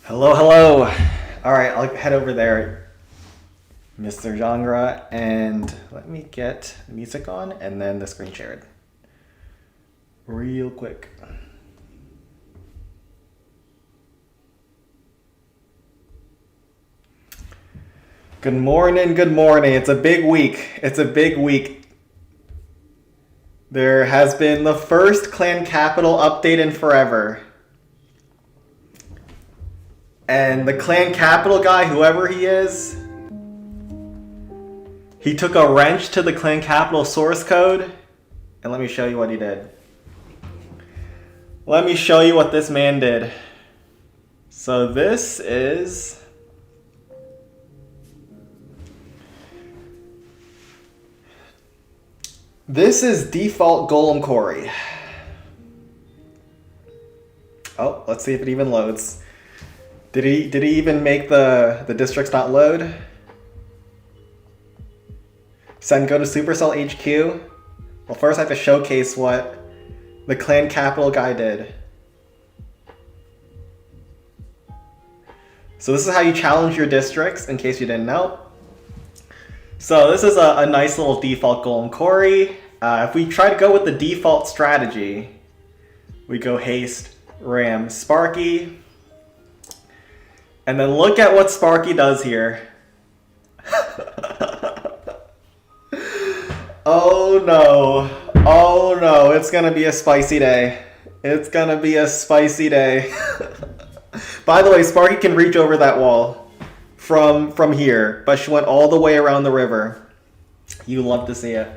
Hello, hello. All right, I'll head over there, Mr. Genre, and let me get the music on and then the screen shared. Real quick. Good morning, good morning. It's a big week. It's a big week. There has been the first Clan Capital update in forever. And the Clan Capital guy, whoever he is, he took a wrench to the Clan Capital source code. And let me show you what he did. Let me show you what this man did. So this is... This is default Golem Quarry. Oh, let's see if it even loads. Did he even make the districts not load? Send go to Supercell HQ. Well, first I have to showcase what the Clan Capital guy did. So this is how you challenge your districts, in case you didn't know. So this is a nice little default Golem Quarry. If we try to go with the default strategy, we go Haste, Ram, Sparky. And then look at what Sparky does here. Oh no. Oh no, it's gonna be a spicy day. It's gonna be a spicy day. By the way, Sparky can reach over that wall from here, but she went all the way around the river. You love to see it.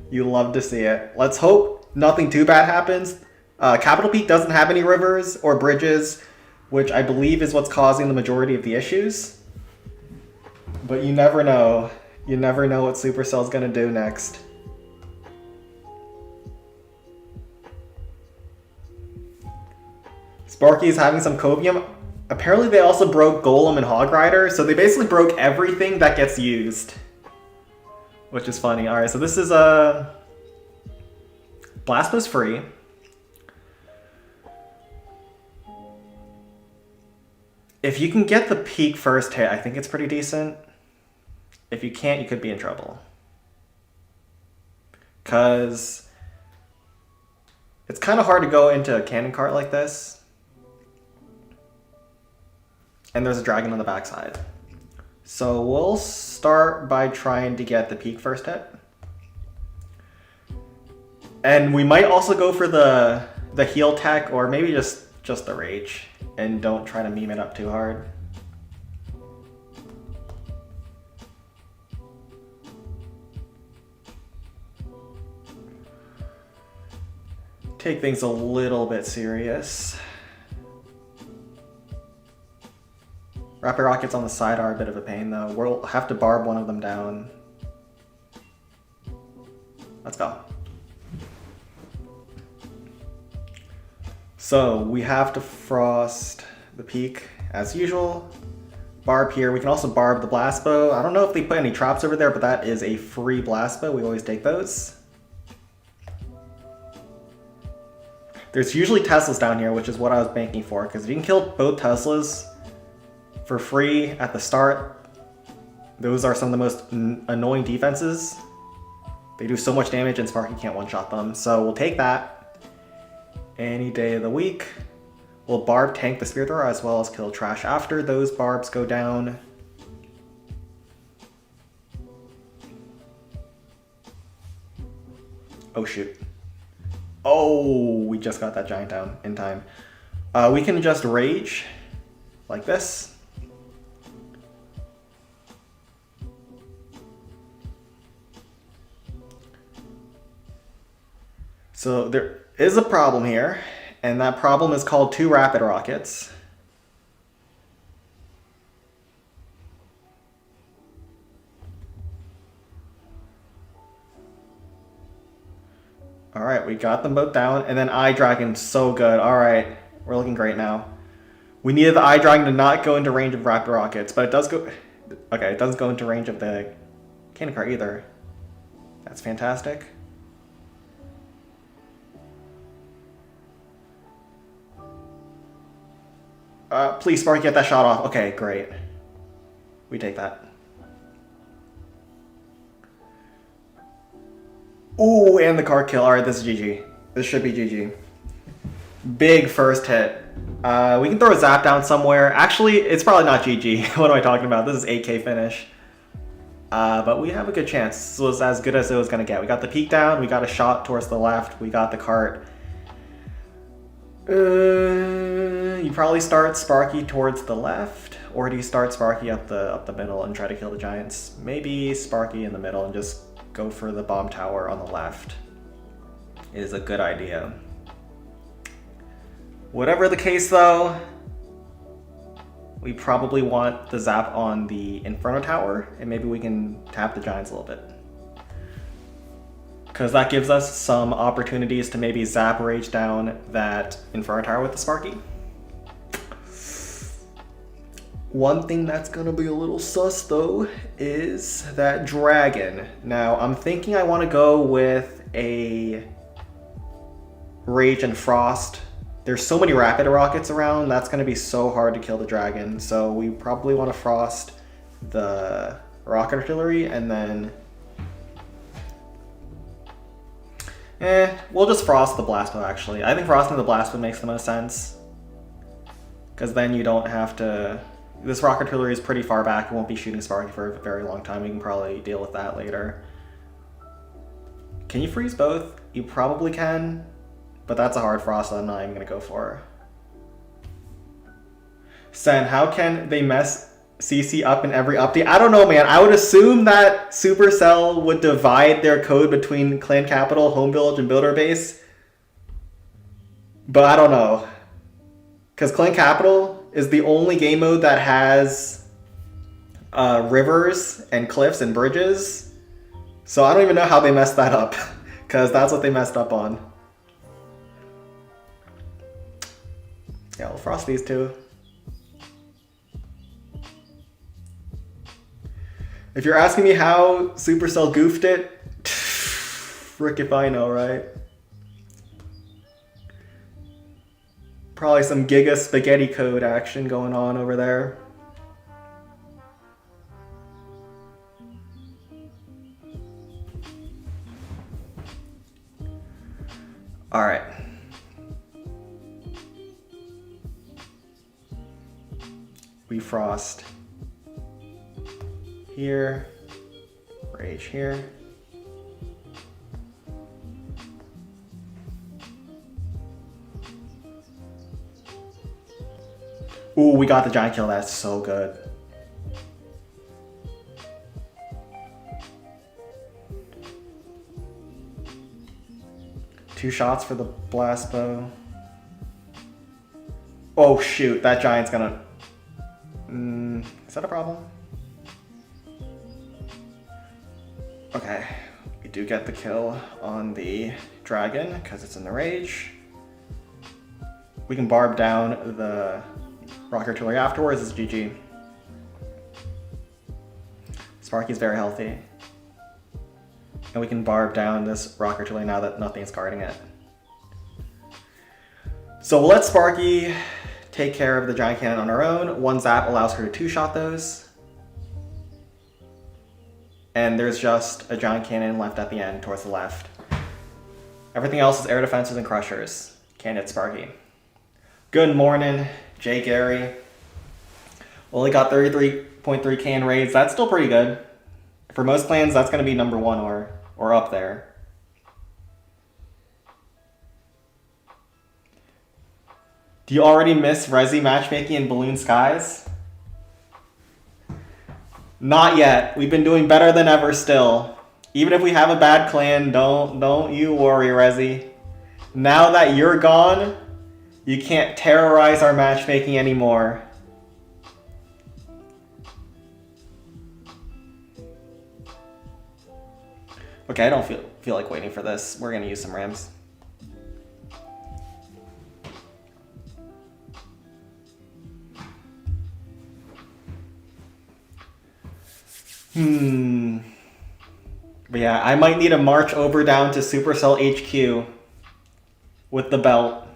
You love to see it. Let's hope nothing too bad happens. Capital Peak doesn't have any rivers or bridges, which I believe is what's causing the majority of the issues. But you never know. You never know what Supercell's gonna do next. Sparky's having some copium. Apparently they also broke Golem and Hog Rider, so they basically broke everything that gets used. Which is funny. Alright, so this is Blasphemous free. If you can get the peak first hit, I think it's pretty decent. If you can't, you could be in trouble. Because it's kind of hard to go into a cannon cart like this. And there's a dragon on the backside. So we'll start by trying to get the peak first hit. And we might also go for the heal tech, or maybe just the rage. And don't try to meme it up too hard. Take things a little bit serious. Rapid rockets on the side are a bit of a pain though. We'll have to barb one of them down. Let's go. So we have to frost the peak as usual. Barb here. We can also barb the blast bow. I don't know if they put any traps over there, but that is a free blast bow. We always take those. There's usually Teslas down here, which is what I was banking for, because if you can kill both Teslas for free at the start, those are some of the most annoying defenses. They do so much damage and Sparky can't one-shot them, so we'll take that any day of the week. We'll barb tank the spear thrower as well as kill trash after those barbs go down. Oh shoot. Oh, we just got that giant down in time. We can just rage like this. So there is a problem here, and that problem is called 2 rapid rockets. Alright, we got them both down, and then Eye Dragon, so good. Alright, we're looking great now. We needed the Eye Dragon to not go into range of rapid rockets, but it does go... Okay, it doesn't go into range of the cannon cart either. That's fantastic. Please, Sparky, get that shot off. Okay, great. We take that. Ooh, and the card kill. Alright, this is GG. This should be GG. Big first hit. We can throw a zap down somewhere. Actually, it's probably not GG. What am I talking about? This is 8k finish. But we have a good chance. This was as good as it was going to get. We got the peek down. We got a shot towards the left. We got the cart. You probably start Sparky towards the left. Or do you start Sparky up the middle and try to kill the giants? Maybe Sparky in the middle and just go for the bomb tower on the left is a good idea. Whatever the case though, we probably want the zap on the Inferno Tower, and maybe we can tap the giants a little bit. Because that gives us some opportunities to maybe zap rage down that Inferno Tower with the Sparky. One thing that's gonna be a little sus though is that dragon. Now I'm thinking I want to go with a Rage and Frost. There's so many rapid rockets around, that's gonna be so hard to kill the dragon. So we probably want to Frost the rocket artillery and then we'll just Frost the blast bow actually. I think frosting the blast bow makes the most sense. Because then you don't have to... This rocket artillery is pretty far back. It won't be shooting Sparky for a very long time. We can probably deal with that later. Can you freeze both? You probably can, but that's a hard frost that I'm not even going to go for. Sen, how can they mess CC up in every update? I don't know, man. I would assume that Supercell would divide their code between Clan Capital, Home Village, and Builder Base. But I don't know. Because Clan Capital is the only game mode that has rivers and cliffs and bridges. So I don't even know how they messed that up, because that's what they messed up on. Yeah, we'll frost these two. If you're asking me how Supercell goofed it, frick if I know, right? Probably some Giga Spaghetti code action going on over there. All right. We frost here, rage here. Ooh, we got the giant kill. That's so good. Two shots for the blast bow. Oh shoot, that giant's gonna... is that a problem? Okay, we do get the kill on the dragon because it's in the rage. We can barb down the rocket artillery afterwards. It's GG. Sparky's very healthy. And we can barb down this rocket artillery now that nothing's guarding it. So we'll let Sparky take care of the giant cannon on her own. One zap allows her to two-shot those. And there's just a giant cannon left at the end towards the left. Everything else is air defenses and crushers. Can't hit Sparky. Good morning, Jay Gary. Only got 33.3k in raids. That's still pretty good. For most clans, that's going to be number one or up there. Do you already miss Resi matchmaking in Balloon Skies? Not yet. We've been doing better than ever still. Even if we have a bad clan, don't you worry, Resi. Now that you're gone, you can't terrorize our matchmaking anymore. Okay, I don't feel like waiting for this. We're gonna use some Rams. But yeah, I might need to march over down to Supercell HQ with the belt.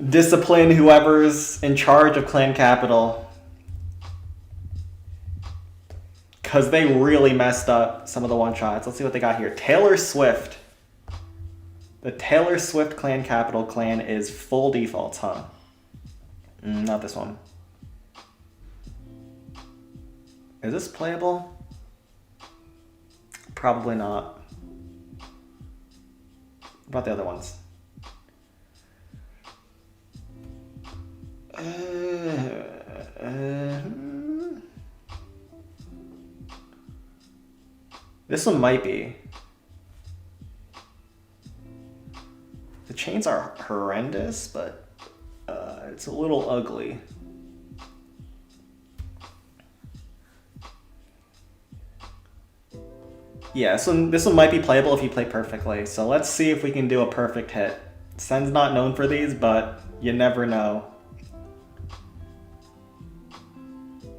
Discipline whoever's in charge of clan capital. Because they really messed up some of the one-shots. Let's see what they got here. Taylor Swift. The Taylor Swift clan capital clan is full defaults, huh? Not this one. Is this playable? Probably not. What about the other ones? This one might be. The chains are horrendous, but it's a little ugly. Yeah, so this one might be playable if you play perfectly. So let's see if we can do a perfect hit. Sen's not known for these, but you never know.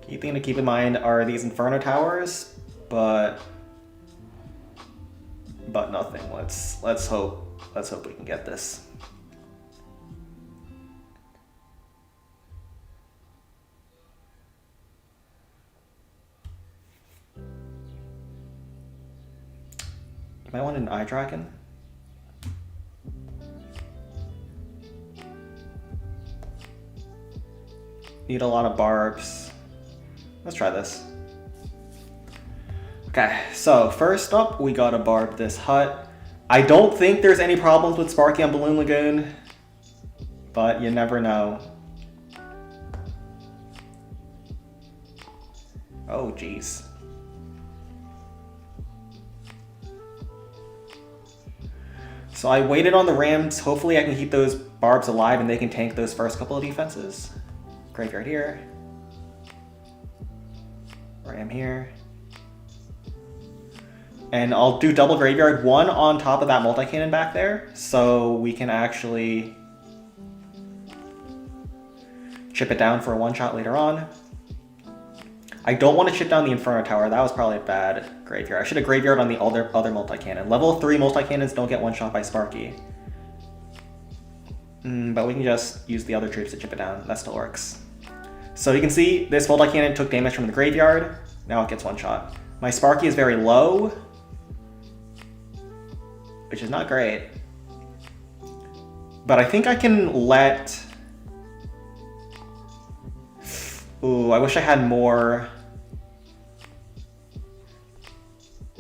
Key thing to keep in mind are these Inferno Towers, but nothing. Let's hope we can get this. You might want an Eye Dragon. Need a lot of barbs. Let's try this. Okay, so first up, we gotta barb this hut. I don't think there's any problems with Sparky on Balloon Lagoon, but you never know. Oh, jeez. So I waited on the Rams. Hopefully I can keep those barbs alive and they can tank those first couple of defenses. Graveyard here. Ram here. And I'll do double graveyard, one on top of that multi-cannon back there, so we can actually chip it down for a one-shot later on. I don't want to chip down the Inferno Tower. That was probably a bad graveyard. I should have graveyard on the other multi-cannon. Level 3 multi-cannons don't get one-shot by Sparky. But we can just use the other troops to chip it down. That still works. So you can see this multi-cannon took damage from the graveyard. Now it gets one-shot. My Sparky is very low, which is not great. But I think I can let... Ooh, I wish I had more...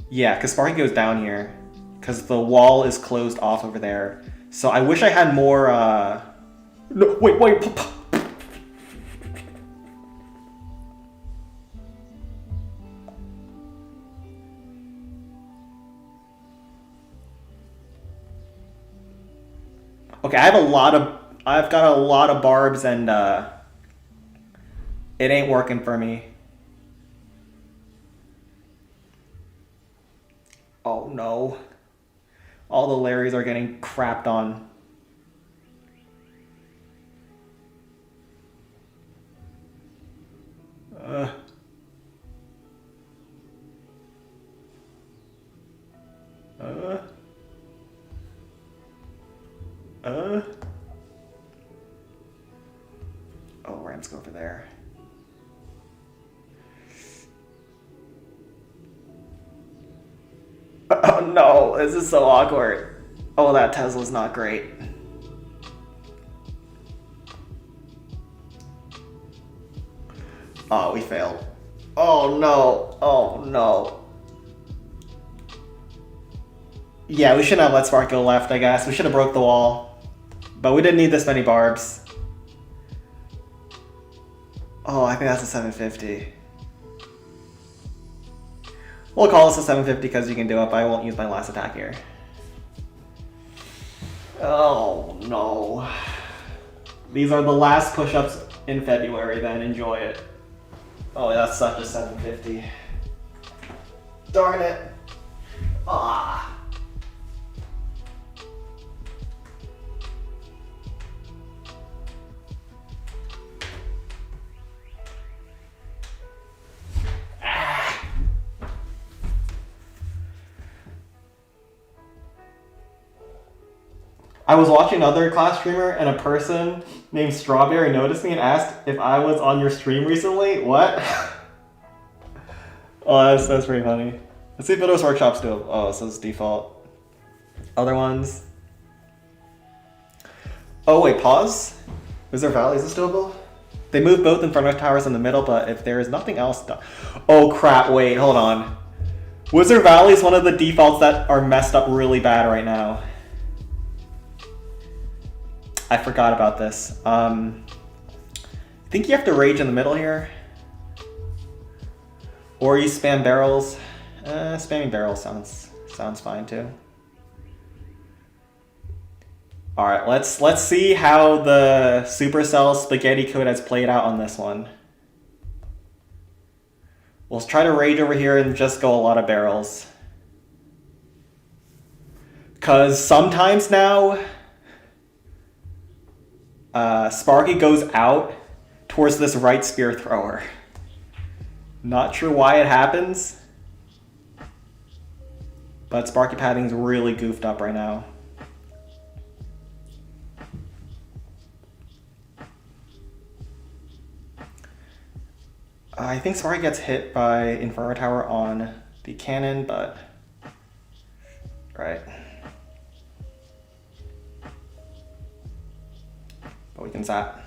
Yeah, because Sparky goes down here. Because the wall is closed off over there. So I wish I had more... No, wait. Okay, I've got a lot of barbs and it ain't working for me. Oh no. All the Larrys are getting crapped on. Oh, Rams go over there. Oh no, this is so awkward. Oh, that Tesla's not great. Oh, we failed. Oh no, oh no. Yeah, we shouldn't have let Spark go left, I guess. We should have broke the wall. But we didn't need this many barbs. Oh, I think that's a 750. We'll call this a 750 because you can do it, but I won't use my last attack here. Oh, no. These are the last push-ups in February, then enjoy it. Oh, that's such a 750. Darn it. Ah. I was watching another class streamer and a person named Strawberry noticed me and asked if I was on your stream recently. What? Oh, that's pretty funny. Let's see if Builders Workshop's doable. Oh, so it's default. Other ones. Oh wait, pause. Wizard Valley, is this doable? They move both Inferno Towers in the middle, but if there is nothing else done... Oh crap, wait, hold on. Wizard Valley is one of the defaults that are messed up really bad right now. I forgot about this. I think you have to rage in the middle here. Or you spam barrels. Spamming barrels sounds fine too. All right, let's see how the Supercell spaghetti code has played out on this one. We'll try to rage over here and just go a lot of barrels. Cause sometimes now, Sparky goes out towards this right spear thrower. Not sure why it happens, but Sparky padding's really goofed up right now. I think Sparky gets hit by Inferno Tower on the cannon, but... Right. But we can zap.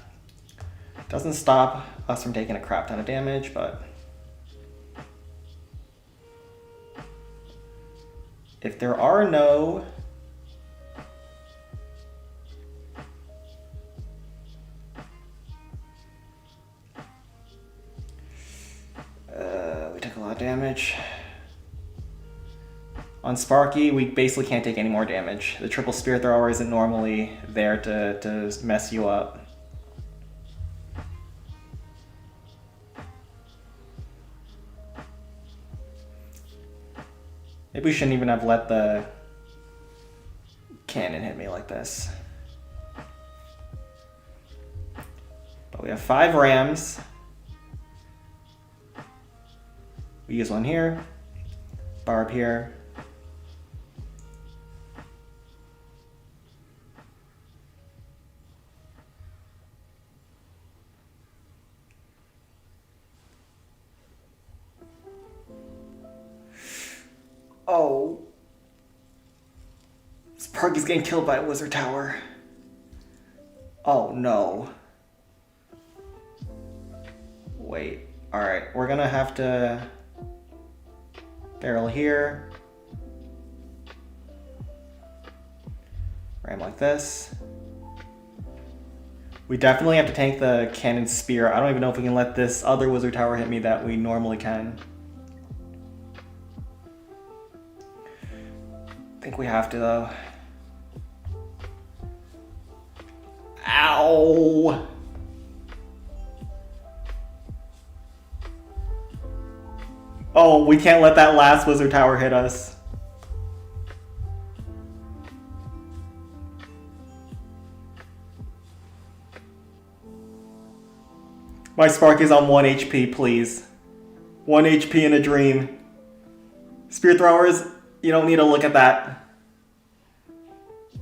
Doesn't stop us from taking a crap ton of damage, but... If there are no... we took a lot of damage. On Sparky, we basically can't take any more damage. The triple spear thrower isn't normally there to mess you up. Maybe we shouldn't even have let the cannon hit me like this. But we have 5 rams. We use one here, barb here. Oh. Sparky's getting killed by a wizard tower. Oh no. Wait, alright, we're gonna have to barrel here. Ram like this. We definitely have to tank the cannon spear. I don't even know if we can let this other wizard tower hit me that we normally can. I think we have to though. Ow! Oh, we can't let that last wizard tower hit us. My Spark is on 1 HP, please. 1 HP in a dream. Spear throwers, you don't need to look at that.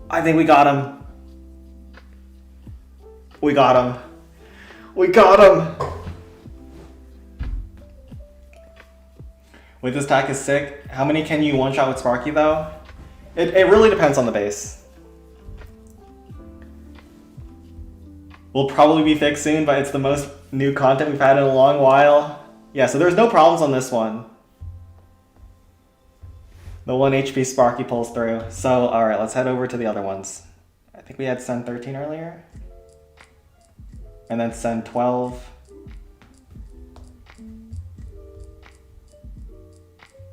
I think we got him. We got him. We got him! Wait, this attack is sick. How many can you one-shot with Sparky, though? It really depends on the base. Will probably be fixed soon, but it's the most new content we've had in a long while. Yeah, so there's no problems on this one. The 1 HP Sparky pulls through. So, alright, let's head over to the other ones. I think we had Send 13 earlier. And then Send 12.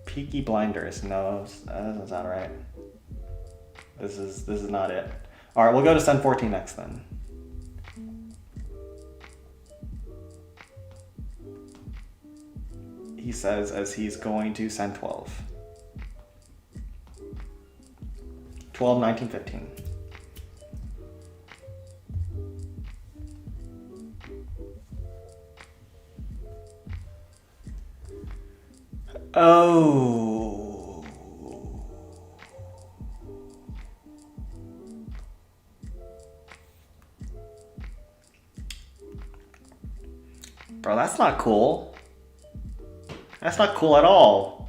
Peaky Blinders. No, that doesn't sound right. This is not it. Alright, we'll go to Send 14 next then. He says as he's going to Send 12. 12, 19, 15. Oh. Bro, that's not cool. That's not cool at all.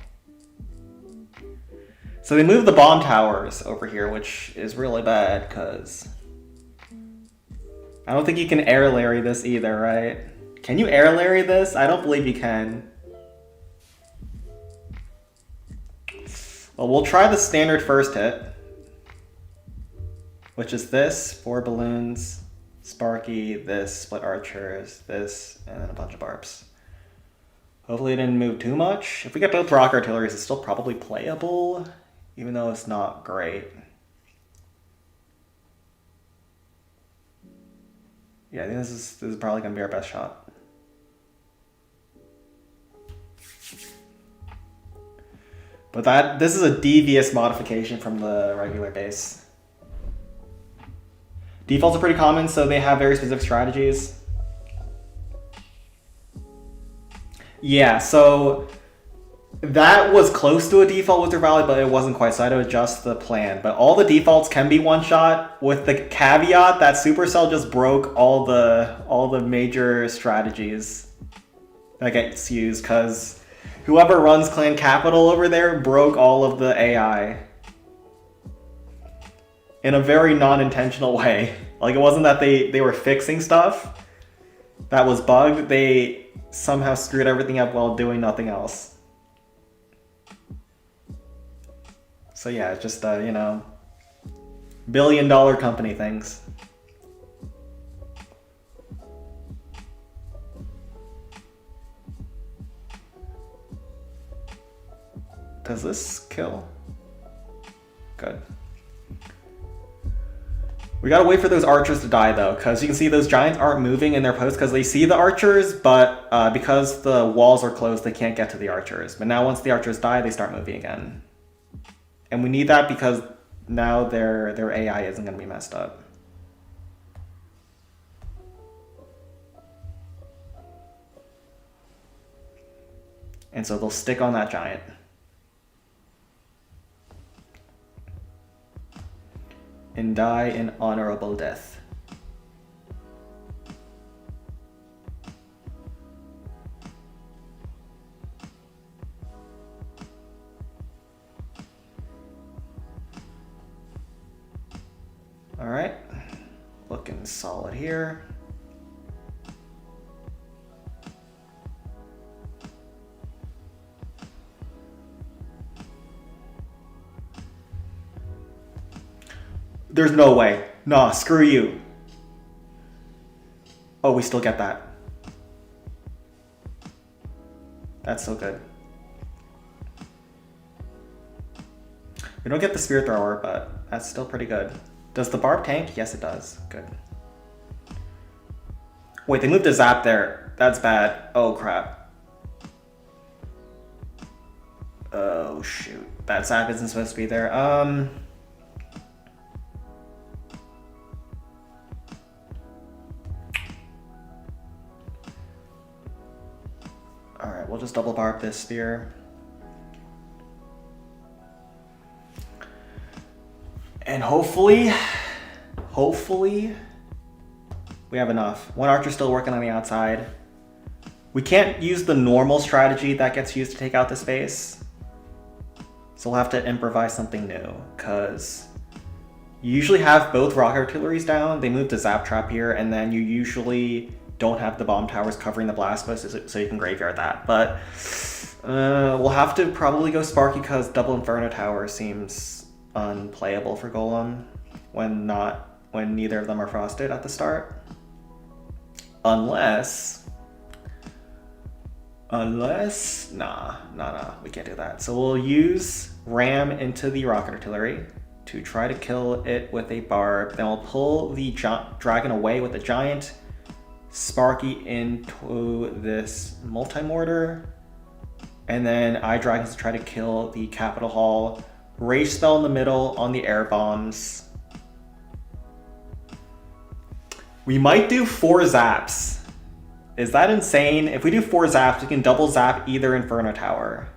So they moved the bomb towers over here, which is really bad, because I don't think you can air Larry this either, right? Can you air Larry this? I don't believe you can. Well, we'll try the standard first hit, which is this, 4 balloons, Sparky, this, split archers, this, and then a bunch of barbs. Hopefully it didn't move too much. If we get both rock artilleries, it's still probably playable, even though it's not great. Yeah, I think this is probably gonna be our best shot. But this is a devious modification from the regular base. Defaults are pretty common, so they have very specific strategies. Yeah, so that was close to a default with their Valley, but it wasn't quite, so I had to adjust the plan. But all the defaults can be one-shot, with the caveat that Supercell just broke all the major strategies that gets used, because whoever runs Clan Capital over there broke all of the AI in a very non-intentional way. Like, it wasn't that they were fixing stuff that was bugged, they somehow screwed everything up while doing nothing else. So yeah, it's just, you know, billion-dollar company things. Does this kill? Good. We gotta wait for those archers to die though, because you can see those giants aren't moving in their posts because they see the archers, but because the walls are closed, they can't get to the archers. But now once the archers die, they start moving again. And we need that because now their AI isn't gonna be messed up. And so they'll stick on that giant. And die an honorable death. All right, looking solid here. There's no way. Nah, screw you. Oh, we still get that. That's so good. We don't get the spear thrower, but that's still pretty good. Does the barb tank? Yes, it does. Good. Wait, they moved a zap there. That's bad. Oh, crap. Oh, shoot. That zap isn't supposed to be there. Alright, we'll just double barb this spear. And hopefully, we have enough. One archer still working on the outside. We can't use the normal strategy that gets used to take out the space. So we'll have to improvise something new, because you usually have both rock artilleries down. They moved to zap trap here, and then you usually don't have the bomb towers covering the blast post, so you can graveyard that. But we'll have to probably go Sparky, because double Inferno Tower seems unplayable for Golem when neither of them are frosted at the start. Unless, nah, we can't do that. So we'll use Ram into the rocket artillery to try to kill it with a barb. Then we'll pull the dragon away with a giant, Sparky into this multi-mortar, and then Eye Dragons to try to kill the Capital Hall. Rage spell in the middle on the air bombs. We might do 4 zaps. Is that insane? If we do 4 zaps, we can double zap either Inferno Tower.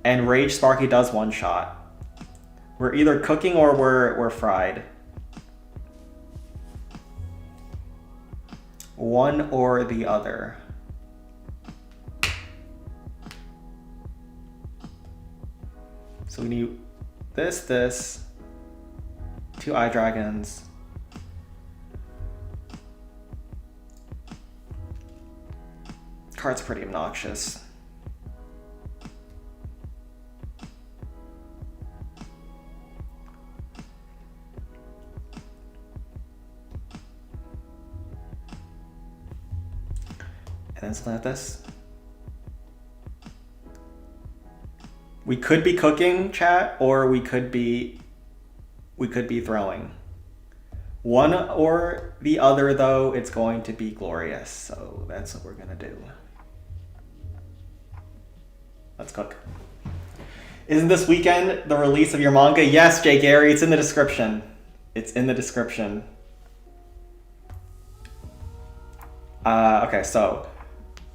And Rage Sparky does one shot. We're either cooking or we're fried. One or the other. So we need this, 2 eye dragons. Card's pretty obnoxious. And then something like this. We could be cooking, chat, or we could be throwing. One or the other, though, it's going to be glorious. So that's what we're gonna do. Let's cook. Isn't this weekend the release of your manga? Yes, Jay Gary, it's in the description. It's in the description. Okay, so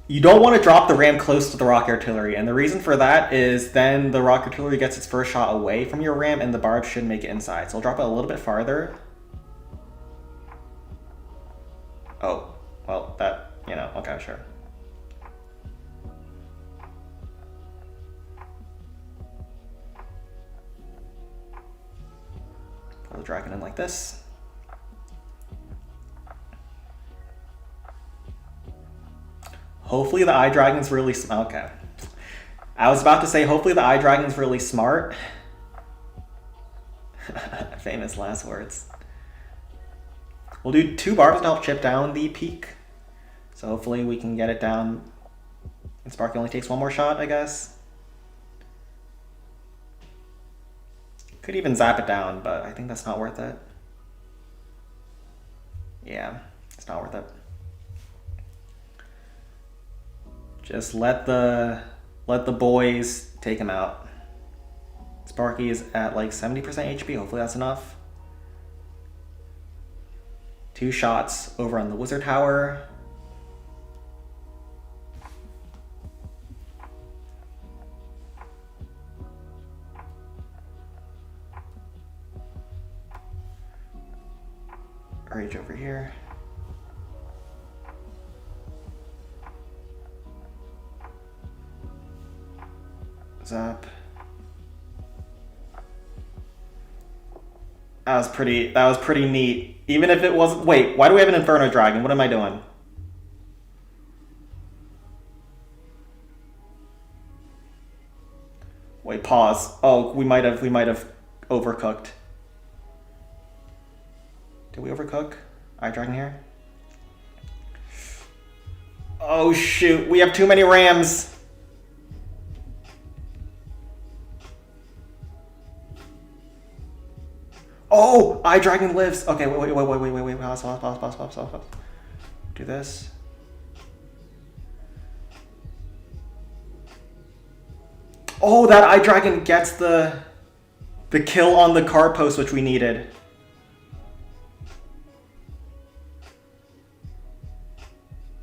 you don't want to drop the ram close to the rock artillery, and the reason for that is then the rock artillery gets its first shot away from your ram and the barb should make it inside. So I'll drop it a little bit farther. Oh, well, that, you know, okay, sure. Pull the dragon in like this. Hopefully the eye dragon's really smart. Okay. I was about to say, hopefully the eye dragon's really smart. Famous last words. We'll do 2 barbs to help chip down the peak. So hopefully we can get it down. And Sparky only takes 1 more shot, I guess. Could even zap it down, but I think that's not worth it. Yeah, it's not worth it. Just let the boys take him out. Sparky is at like 70% HP. Hopefully that's enough. 2 shots over on the wizard tower. Rage over here. Zap. That was pretty neat. Even if it wasn't, wait, why do we have an Inferno Dragon? What am I doing? Wait, pause. Oh, we might have overcooked. Did we overcook? Eye Dragon here? Oh shoot, we have too many rams. Oh, Eye Dragon lives. Okay, wait. Pause. Do this. Oh, that Eye Dragon gets the kill on the card post, which we needed.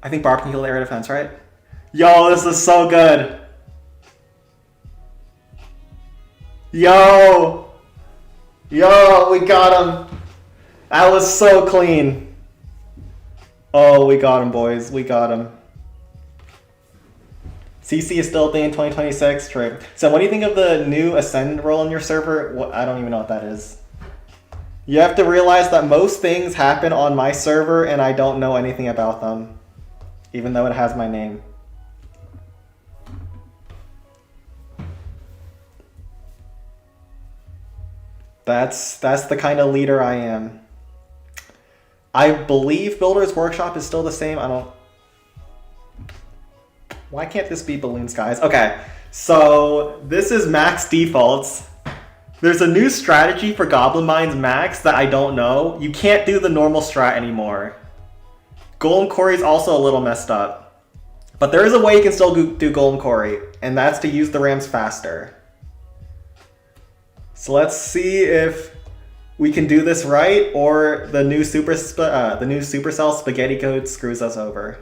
I think Barb can heal the area defense, right? Yo, this is so good. Yo, we got him. That was so clean. Oh, we got him, boys. We got him. CC is still a thing in 2026. True. So what do you think of the new Ascend role in your server? I don't even know what that is. You have to realize that most things happen on my server and I don't know anything about them. Even though it has my name. That's the kind of leader I am. I believe Builder's Workshop is still the same. I don't... Why can't this be Balloon Skies? Okay, so this is max defaults. There's a new strategy for Goblin Mines max that I don't know. You can't do the normal strat anymore. Golden Quarry is also a little messed up. But there is a way you can still do Golden Quarry, and that's to use the rams faster. So let's see if we can do this right, or the new Supercell spaghetti code screws us over.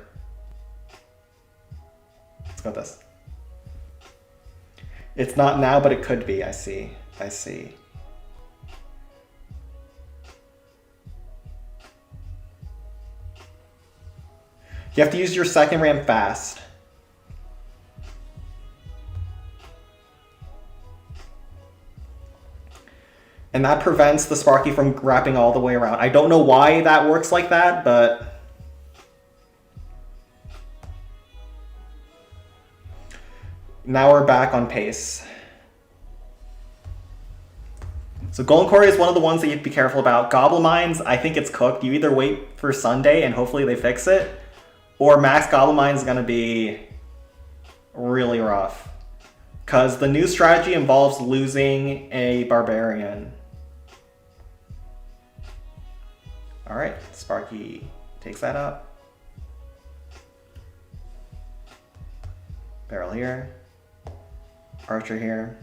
Let's go with this. It's not now, but it could be. I see. You have to use your second ram fast. And that prevents the Sparky from wrapping all the way around. I don't know why that works like that, but... Now we're back on pace. So Golden Quarry is one of the ones that you have to be careful about. Goblin Mines, I think it's cooked. You either wait for Sunday and hopefully they fix it, or Max Goblin Mines is going to be really rough. Because the new strategy involves losing a Barbarian. Alright, Sparky takes that up. Barrel here. Archer here.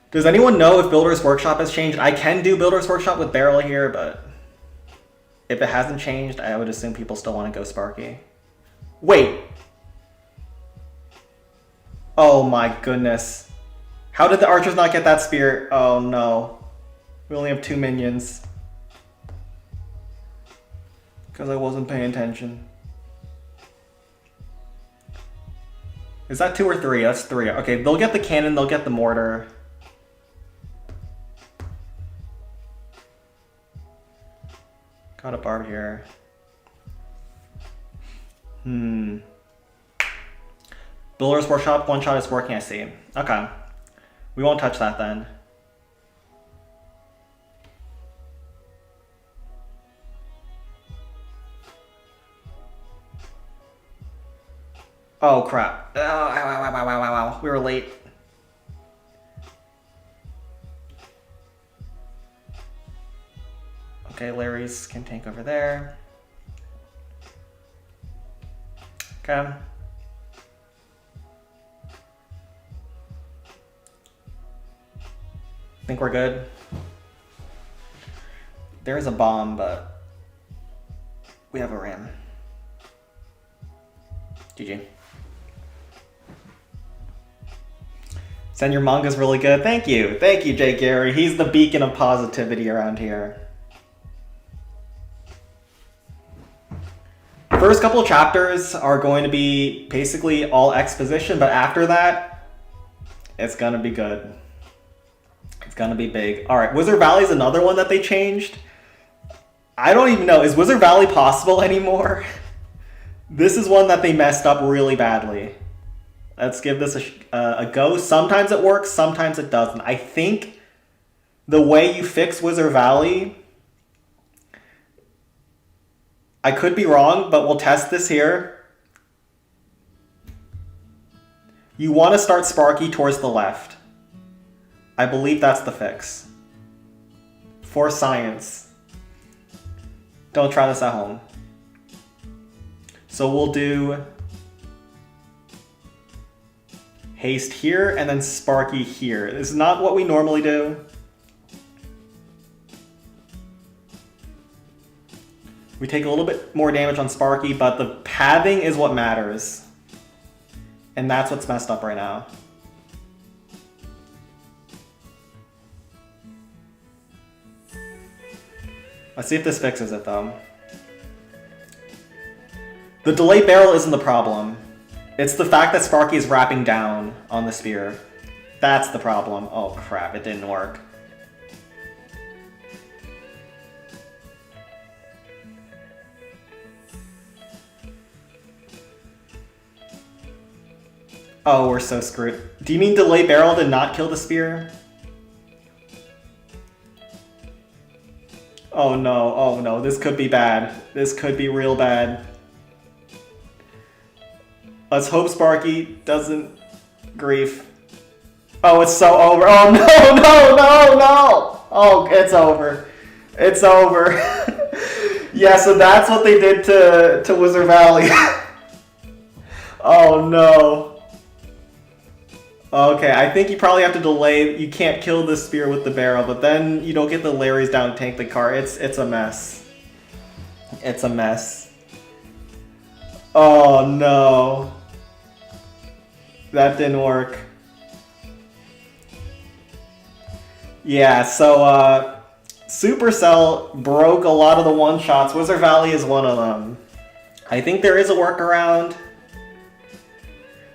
Does anyone know if Builder's Workshop has changed? I can do Builder's Workshop with Barrel here, but if it hasn't changed, I would assume people still want to go Sparky. Wait! Oh my goodness. How did the archers not get that spear? Oh no. We only have 2 minions. Because I wasn't paying attention. Is that 2 or 3? That's 3. Okay, they'll get the cannon, they'll get the mortar. Got a barb here. Builder's Workshop, one shot is working, I see. Okay. We won't touch that then. Oh crap. Oh, wow. We were late. Okay, Larry's can tank over there. Okay. I think we're good. There is a bomb, but we have a ram. GG. Send your manga's really good. Thank you, Jay Gary. He's the beacon of positivity around here. First couple of chapters are going to be basically all exposition, but after that, it's gonna be good. It's gonna be big. All right, Wizard Valley is another one that they changed. I don't even know, is Wizard Valley possible anymore? This is one that they messed up really badly. Let's give this a go. Sometimes it works, sometimes it doesn't. I think the way you fix Wizard Valley, I could be wrong, but we'll test this here. You want to start Sparky towards the left. I believe that's the fix. For science. Don't try this at home. So we'll do haste here and then Sparky here. This is not what we normally do. We take a little bit more damage on Sparky, but the pathing is what matters. And that's what's messed up right now. Let's see if this fixes it though. The delayed barrel isn't the problem. It's the fact that Sparky is wrapping down on the spear. That's the problem. Oh crap, it didn't work. Oh, we're so screwed. Do you mean delay barrel did not kill the spear? Oh no, this could be bad. This could be real bad. Let's hope Sparky doesn't grief. Oh, it's so over. Oh no! Oh, it's over. It's over. Yeah, so that's what they did to Wizard Valley. Oh no. Okay, I think you probably have to delay. You can't kill the spear with the barrel, but then you don't get the Larry's down to tank the car. It's a mess. It's a mess. Oh no. That didn't work. Yeah, so Supercell broke a lot of the one-shots. Wizard Valley is one of them. I think there is a workaround.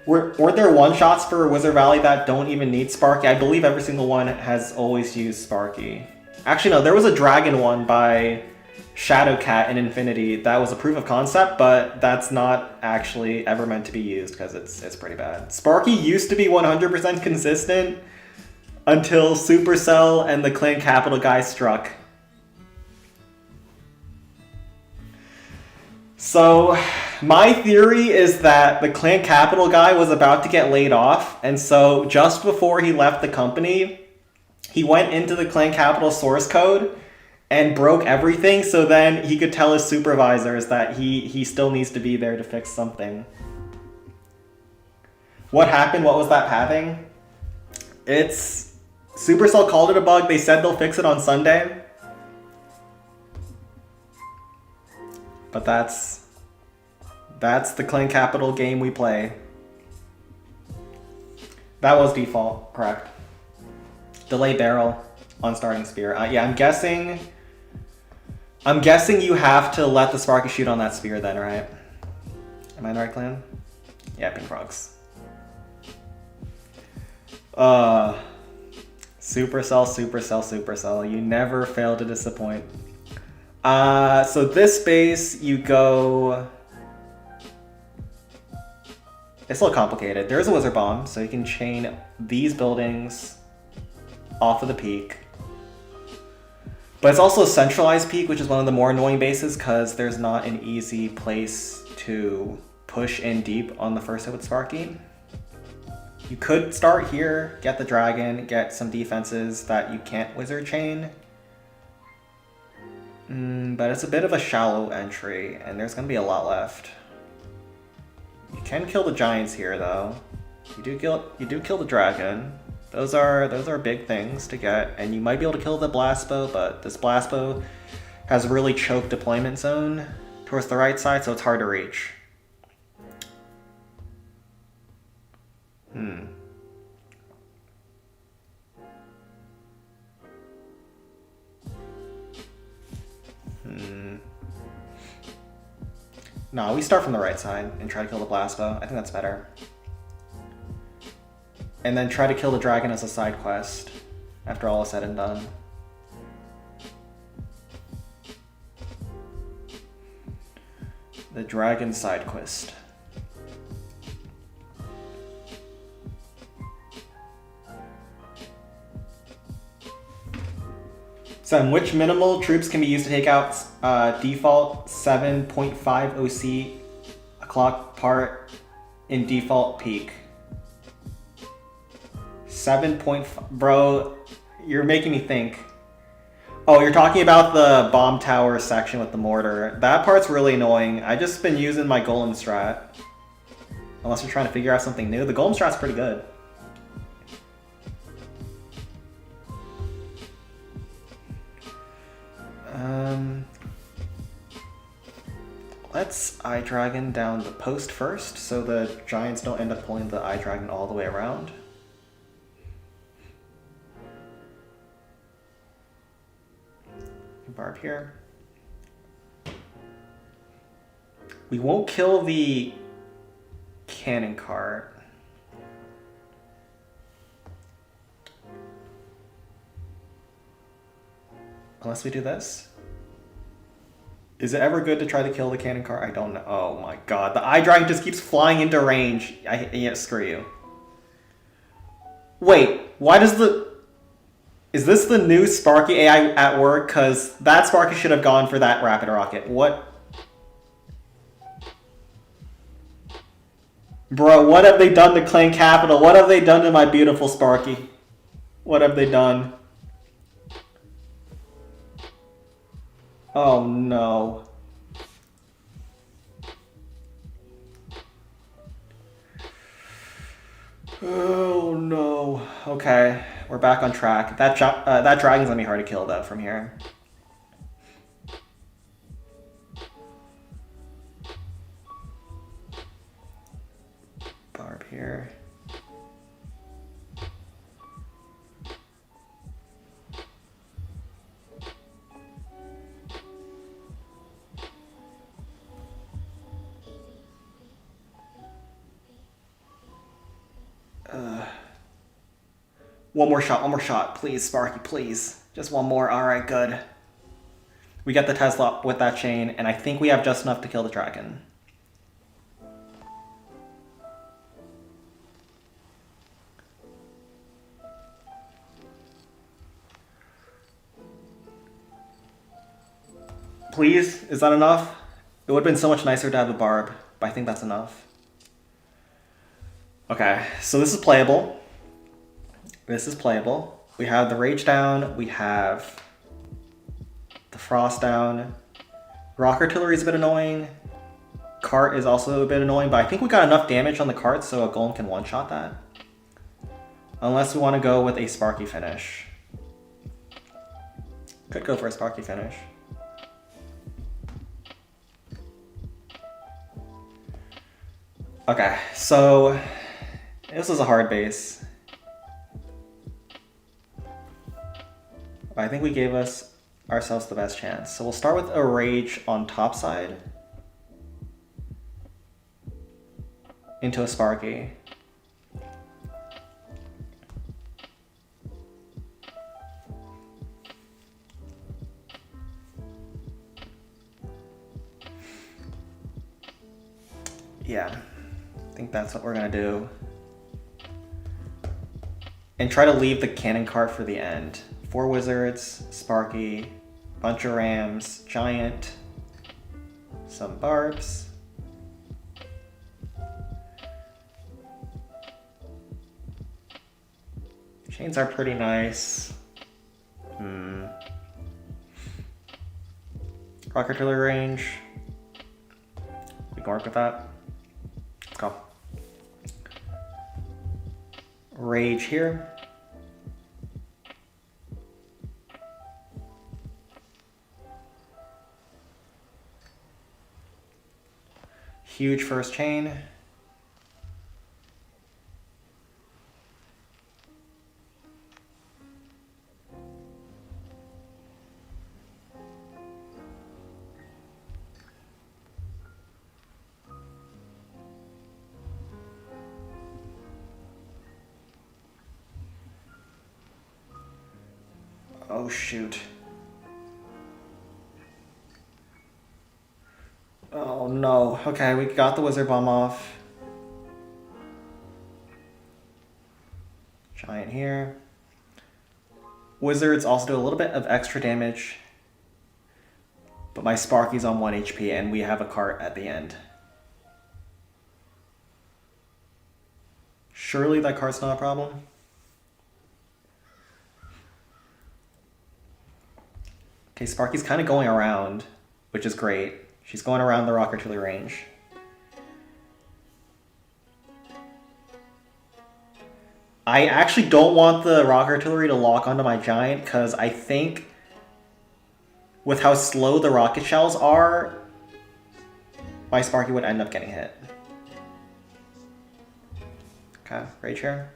Were there one-shots for Wizard Valley that don't even need Sparky? I believe every single one has always used Sparky. Actually, no, there was a dragon one by Shadowcat in Infinity that was a proof of concept, but that's not actually ever meant to be used because it's pretty bad. Sparky used to be 100% consistent until Supercell and the Clan Capital guy struck. So, my theory is that the Clan Capital guy was about to get laid off, and so just before he left the company, he went into the Clan Capital source code and broke everything, so then he could tell his supervisors that he still needs to be there to fix something. What happened? What was that pathing? It's... Supercell called it a bug. They said they'll fix it on Sunday. But that's the Clan Capital game we play. That was default, correct. Delay barrel on starting spear. Yeah, I'm guessing you have to let the Sparky shoot on that spear then, right? Am I in the right clan? Yeah, Pink Frogs. Supercell, Supercell, Supercell. You never fail to disappoint. So this base, you go... It's a little complicated. There is a Wizard Bomb, so you can chain these buildings off of the peak. But it's also a centralized peak, which is one of the more annoying bases because there's not an easy place to push in deep on the first hit with Sparky. You could start here, get the dragon, get some defenses that you can't wizard chain. But it's a bit of a shallow entry, and there's going to be a lot left. You can kill the giants here, though. You do kill the dragon. Those are big things to get, and you might be able to kill the blast bow, but this blast bow has a really choked deployment zone towards the right side, so it's hard to reach. No, we start from the right side and try to kill the blast bow. I think that's better. And then try to kill the dragon as a side quest after all is said and done. The dragon side quest. So, which minimal troops can be used to take out default 7.5 OC clock part in default peak? 7.5, bro, you're making me think. Oh, you're talking about the bomb tower section with the mortar. That part's really annoying. I just been using my golem strat. Unless you're trying to figure out something new. The golem strat's pretty good. Let's Eye Dragon down the post first, so the giants don't end up pulling the Eye Dragon all the way around. Barb here. We won't kill the cannon cart. Unless we do this. Is it ever good to try to kill the cannon cart? I don't know. Oh my god. The Eye Dragon just keeps flying into range. Yeah, screw you. Wait, why does the... Is this the new Sparky AI at work? Because that Sparky should have gone for that rapid rocket. What? Bro, what have they done to Clan Capital? What have they done to my beautiful Sparky? What have they done? Oh no. Oh no. Okay, we're back on track. That dragon's gonna be hard to kill though from here. Barb here. One more shot. Please, Sparky, please. Just one more. Alright, good. We get the Tesla with that chain, and I think we have just enough to kill the dragon. Please? Is that enough? It would have been so much nicer to have a barb, but I think that's enough. Okay, so this is playable. This is playable. We have the Rage down, we have the Frost down. Rock Artillery is a bit annoying. Cart is also a bit annoying, but I think we got enough damage on the cart so a golem can one-shot that. Unless we want to go with a Sparky finish. Could go for a Sparky finish. Okay, so this is a hard base. I think we gave ourselves the best chance. So we'll start with a Rage on top side. Into a Sparky. Yeah, I think that's what we're gonna do. And try to leave the cannon cart for the end. 4 wizards, Sparky, bunch of rams, giant, some barbs. Chains are pretty nice. Rock Artillery range. We can work with that. Let's go. Rage here. Huge first chain. Oh shoot. Oh no. Okay, we got the wizard bomb off. Giant here. Wizards also do a little bit of extra damage. But my Sparky's on 1 HP and we have a cart at the end. Surely that cart's not a problem. Okay, Sparky's kind of going around, which is great. She's going around the Rock Artillery range. I actually don't want the Rock Artillery to lock onto my giant because I think with how slow the rocket shells are, my Sparky would end up getting hit. Okay, Rage here.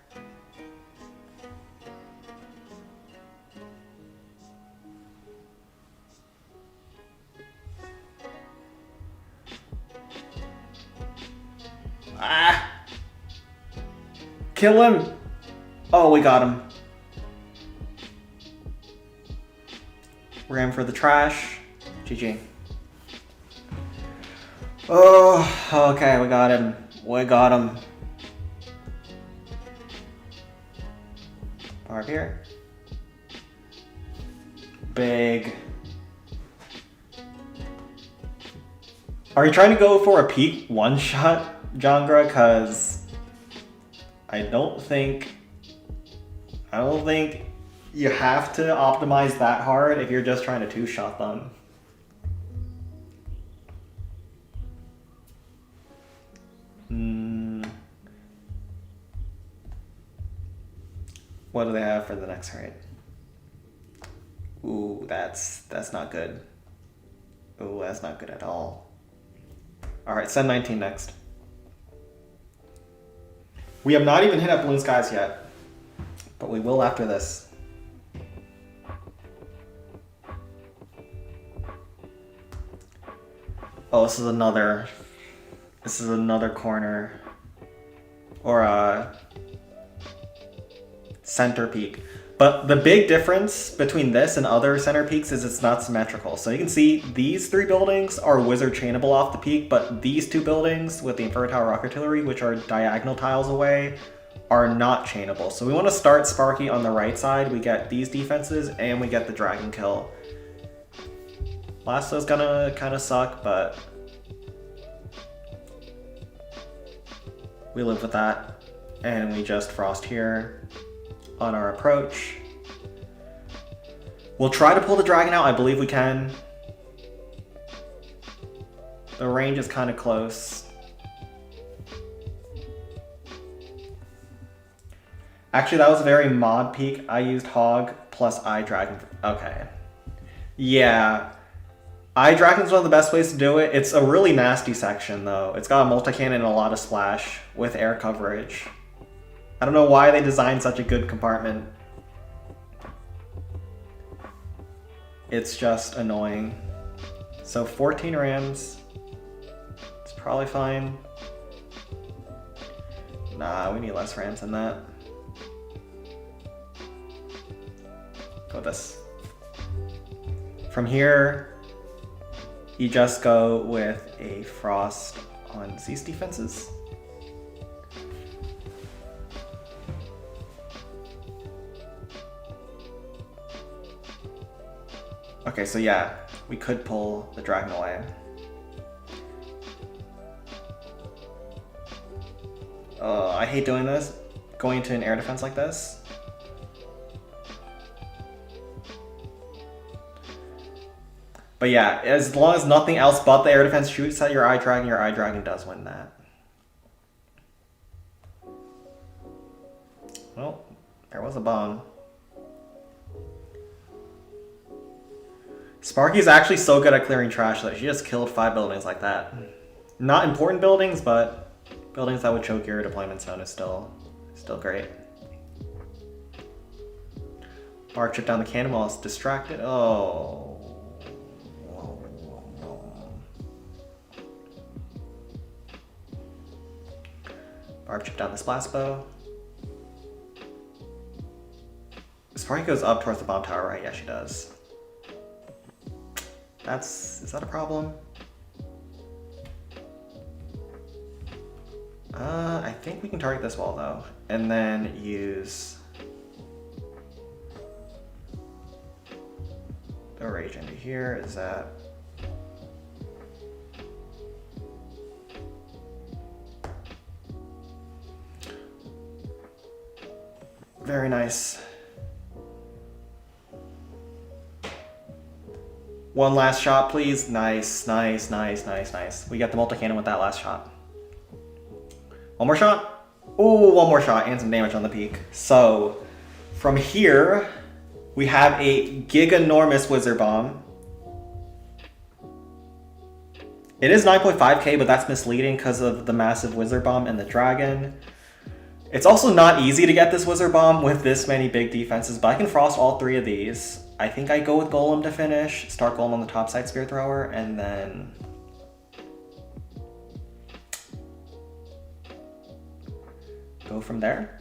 Ah! Kill him! Oh, we got him. Ram for the trash. GG. Oh, okay, we got him. We got him. Barb here. Big. Are you trying to go for a peak one-shot, Jangra? Because I don't think you have to optimize that hard if you're just trying to two-shot them. What do they have for the next raid? Ooh, that's not good. Ooh, that's not good at all. Alright, send 19 next. We have not even hit up Balloon Skies yet, but we will after this. Oh, this is another corner. Or center peak. But the big difference between this and other center peaks is it's not symmetrical. So you can see these 3 buildings are wizard chainable off the peak, but these 2 buildings with the Inferno Tower Rock Artillery, which are diagonal tiles away, are not chainable. So we want to start Sparky on the right side. We get these defenses and we get the dragon kill. Lasso's gonna kind of suck, but we live with that. And we just frost here on our approach. We'll try to pull the dragon out. I believe we can. The range is kind of close. Actually, that was a very mod peak. I used Hog plus Eye Dragon. Okay. Yeah. Eye Dragon's one of the best ways to do it. It's a really nasty section, though. It's got a multi-cannon and a lot of splash with air coverage. I don't know why they designed such a good compartment. It's just annoying. So 14 rams. It's probably fine. Nah, we need less rams than that. Go with this. From here, you just go with a frost on these defenses. Okay, so yeah, we could pull the dragon away. I hate doing this, going into an air defense like this. But yeah, as long as nothing else but the air defense shoots at your Eye Dragon does win that. Well, there was a bomb. Sparky's actually so good at clearing trash that she just killed 5 buildings like that. Not important buildings, but buildings that would choke your deployment zone is still great. Bark chip down the cannon while it's distracted. Oh. Barb chip down the splash bow. Sparky goes up towards the bomb tower, right? Yeah, she does. Is that a problem? I think we can target this wall though, and then use the rage into here. Is that? Very nice. One last shot, please. Nice, nice, nice, nice, nice. We got the multi-cannon with that last shot. One more shot? Ooh, one more shot and some damage on the peak. So, from here, we have a giganormous Wizard Bomb. It is 9.5k, but that's misleading because of the massive Wizard Bomb and the Dragon. It's also not easy to get this Wizard Bomb with this many big defenses, but I can frost all 3 of these. I think I go with Golem to finish, start Golem on the top side Spear Thrower, and then go from there.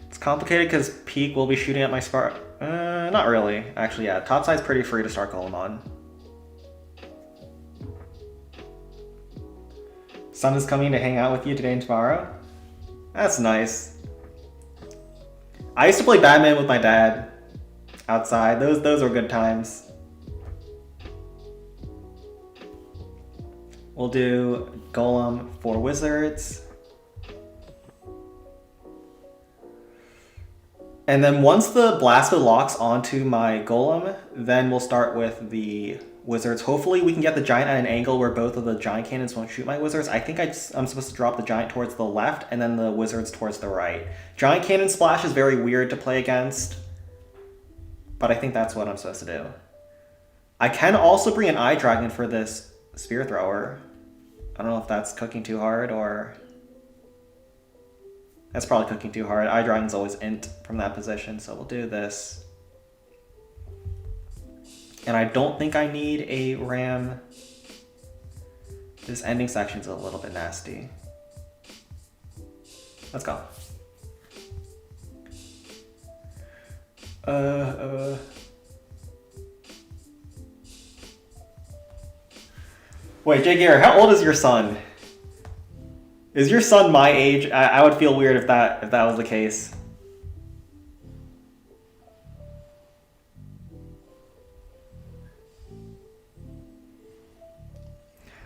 It's complicated because Peak will be shooting at my Spark. Not really. Actually, yeah, top side's pretty free to start Golem on. Sun is coming to hang out with you today and tomorrow. That's nice. I used to play Batman with my dad outside. Those were good times. We'll do Golem for Wizards. And then once the Blastwood locks onto my Golem, then we'll start with the Wizards. Hopefully we can get the Giant at an angle where both of the Giant Cannons won't shoot my Wizards. I think I'm supposed to drop the Giant towards the left and then the Wizards towards the right. Giant Cannon Splash is very weird to play against, but I think that's what I'm supposed to do. I can also bring an Eye Dragon for this Spear Thrower. I don't know if that's cooking too hard or... That's probably cooking too hard. Eye Dragon's always int from that position, so we'll do this. And I don't think I need a ram. This ending section's a little bit nasty. Let's go. Uh. Wait, Jay Gare, how old is your son? Is your son my age? I would feel weird if that was the case.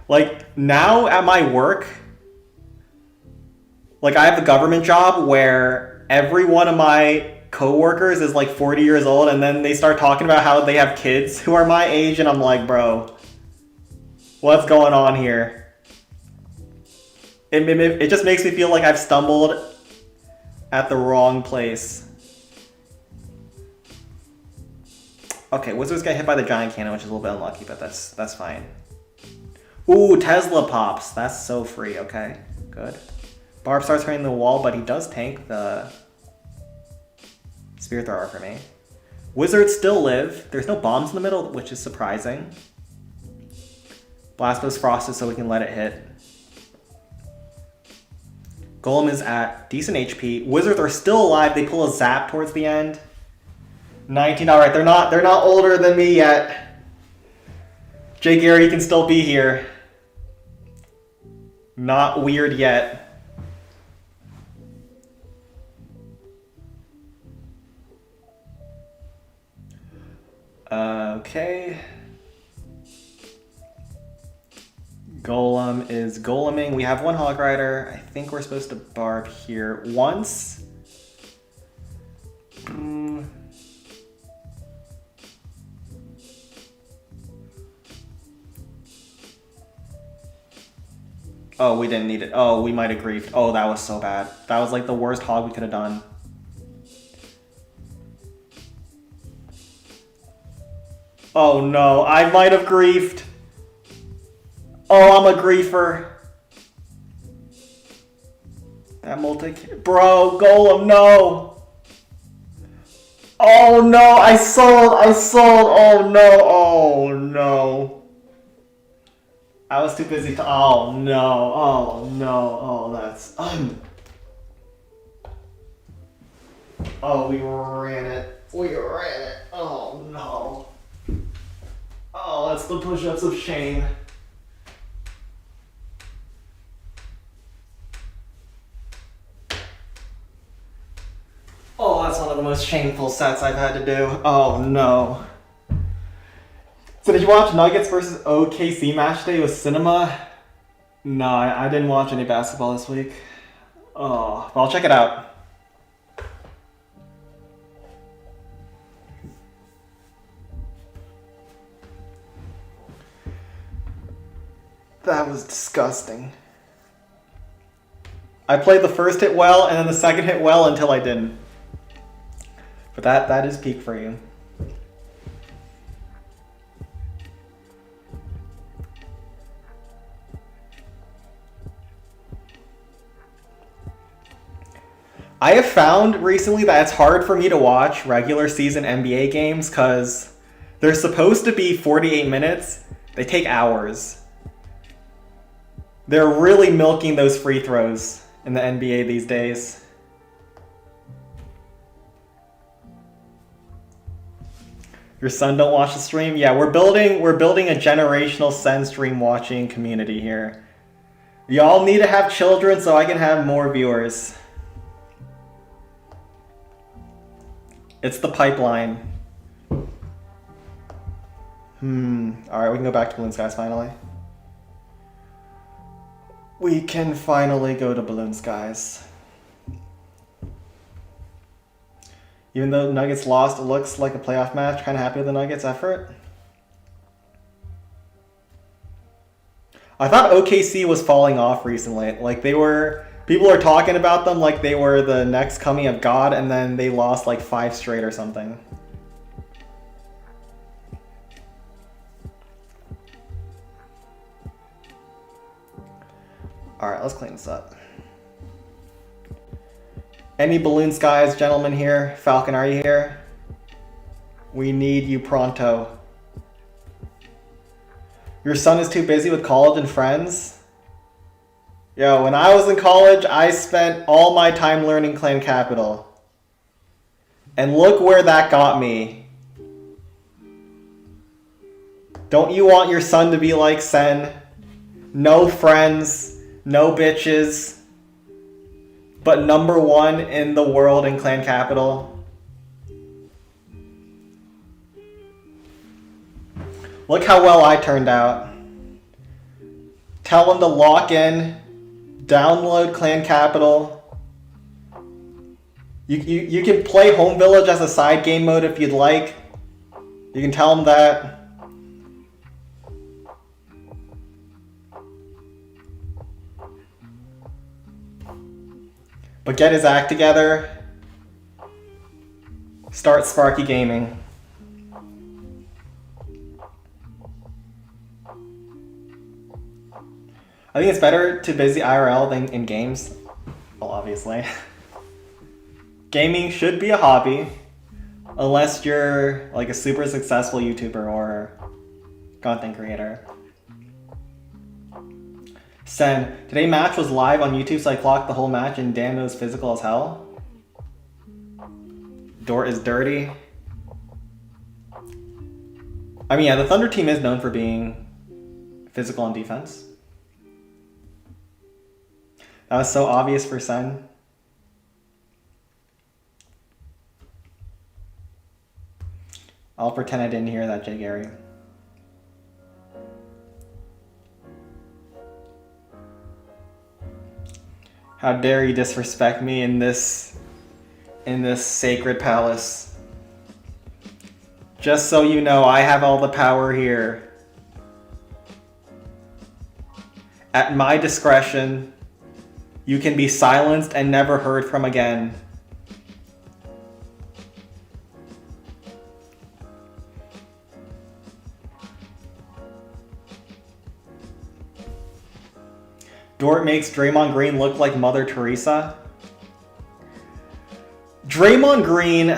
Like, now at my work, like, I have a government job where every one of my coworkers is like 40 years old, and then they start talking about how they have kids who are my age, and I'm like, bro, what's going on here? It just makes me feel like I've stumbled at the wrong place. Okay, Wizards get hit by the giant cannon, which is a little bit unlucky, but that's fine. Ooh, Tesla pops. That's so free. Okay, good. Barb starts hitting the wall, but he does tank the Spear Thrower for me. Wizards still live. There's no bombs in the middle, which is surprising. Blastbow's frosted so we can let it hit. Golem is at decent HP. Wizards are still alive. They pull a zap towards the end. 19. All right, they're not older than me yet. Jay Gary can still be here. Not weird yet. Okay. Golem is goleming. We have one Hog Rider. I think we're supposed to barb here once. Oh, we didn't need it. Oh, we might have griefed. Oh, that was so bad. That was like the worst hog we could have done. Oh no, I might have griefed. Oh, I'm a griefer. That bro, Golem, no. Oh no, I sold. Oh no. I was too busy to. Oh no. Oh, that's. Oh, we ran it. Oh no. Oh, that's the push-ups of shame. Oh, that's one of the most shameful sets I've had to do. Oh no. So did you watch Nuggets versus OKC match day with Cinema? No, I didn't watch any basketball this week. Oh, but I'll check it out. That was disgusting. I played the first hit well, and then the second hit well until I didn't. But that is peak for you. I have found recently that it's hard for me to watch regular season NBA games because they're supposed to be 48 minutes. They take hours. They're really milking those free throws in the NBA these days. Your son don't watch the stream? Yeah, we're building a generational Sen stream watching community here. Y'all need to have children so I can have more viewers. It's the pipeline. Alright, we can go back to Balloon Skies finally. We can finally go to Balloon Skies. Even though Nuggets lost, it looks like a playoff match. Kind of happy with the Nuggets' effort. I thought OKC was falling off recently. Like people are talking about them like they were the next coming of God, and then they lost like 5 straight or something. Alright, let's clean this up. Any Balloon Skies gentlemen here? Falcon, are you here? We need you pronto. Your son is too busy with college and friends? Yo, when I was in college, I spent all my time learning Clan Capital. And look where that got me. Don't you want your son to be like Sen? No friends, no bitches, but #1 in the world in clan capital. Look how well I turned out. Tell him to lock in, download clan capital. You can play Home Village as a side game mode if you'd like. You can tell him that. But get his act together. Start Sparky Gaming. I think it's better to busy IRL than in games. Well, obviously. Gaming should be a hobby. Unless you're like a super successful YouTuber or content creator. Sen, today's match was live on YouTube, so I clocked the whole match and damn, it was physical as hell. Dort is dirty. I mean, yeah, the Thunder team is known for being physical on defense. That was so obvious for Sen. I'll pretend I didn't hear that, Jay Gary. How dare you disrespect me in this sacred palace. Just so you know, I have all the power here. At my discretion, you can be silenced and never heard from again. Dort makes Draymond Green look like Mother Teresa. Draymond Green,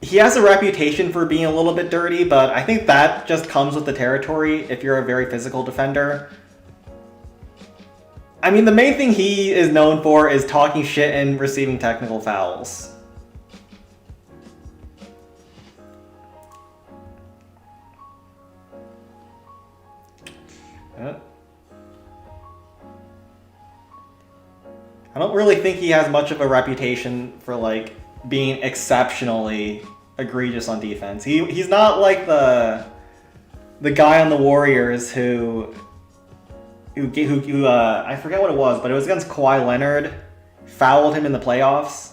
he has a reputation for being a little bit dirty, but I think that just comes with the territory if you're a very physical defender. I mean, the main thing he is known for is talking shit and receiving technical fouls. I don't really think he has much of a reputation for like being exceptionally egregious on defense. He's not like the guy on the Warriors who I forget what it was, but it was against Kawhi Leonard, fouled him in the playoffs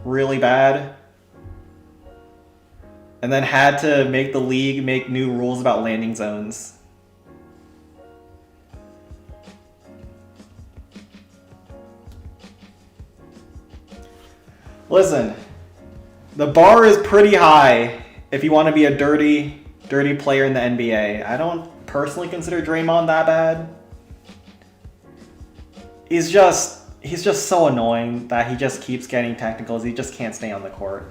really bad, and then had to make the league make new rules about landing zones. Listen, the bar is pretty high if you want to be a dirty player in the NBA. I don't personally consider Draymond that bad. He's just so annoying that he just keeps getting technicals. He just can't stay on the court.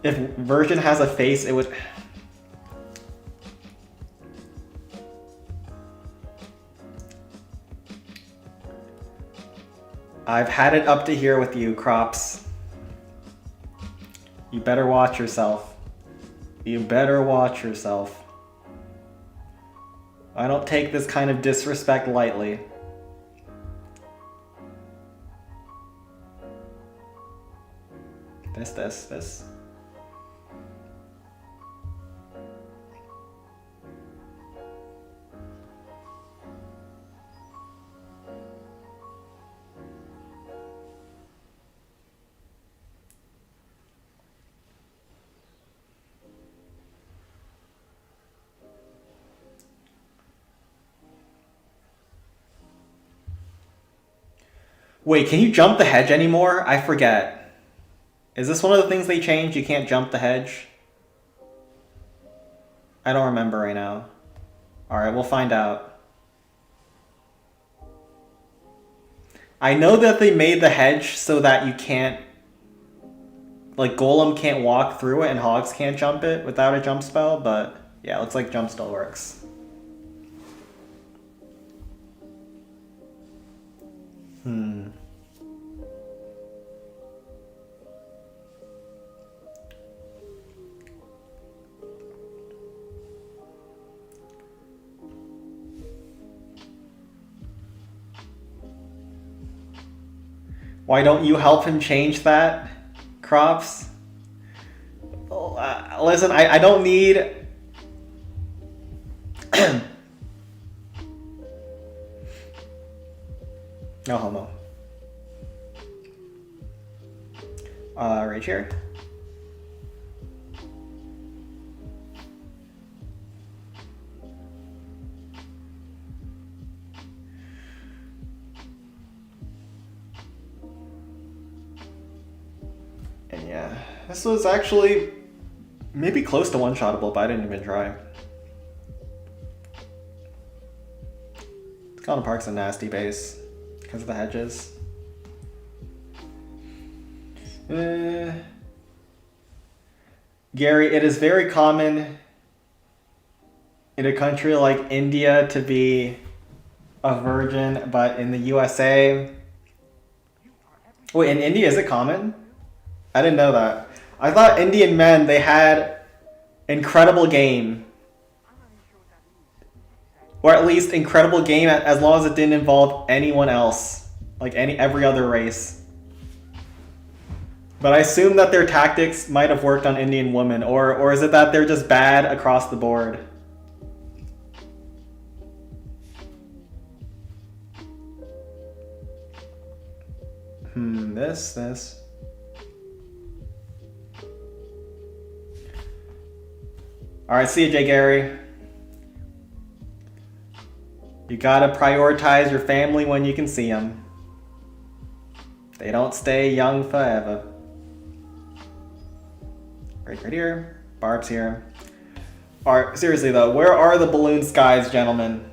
If Virgin has a face, it would... I've had it up to here with you, Crops. You better watch yourself. You better watch yourself. I don't take this kind of disrespect lightly. This. Wait, can you jump the hedge anymore? I forget. Is this one of the things they changed? You can't jump the hedge? I don't remember right now. Alright, we'll find out. I know that they made the hedge so that you can't... Like, Golem can't walk through it and Hogs can't jump it without a jump spell, but yeah, it looks like jump still works. Hmm. Why don't you help him change that, Crops? Listen, I don't need... No homo. Right here. And yeah, this was actually maybe close to one-shottable, but I didn't even try. Colin Park's a nasty base because of the hedges. Gary, it is very common in a country like India to be a virgin, but in the USA... Wait, in India, is it common? I didn't know that. I thought Indian men, they had incredible game. Or at least incredible game as long as it didn't involve anyone else. Like every other race. But I assume that their tactics might have worked on Indian women. Or is it that they're just bad across the board? This. Alright, see you, Jay Gary. You gotta prioritize your family when you can see them. They don't stay young forever. Right here. Barb's here. Alright, seriously though, where are the balloon skies, gentlemen?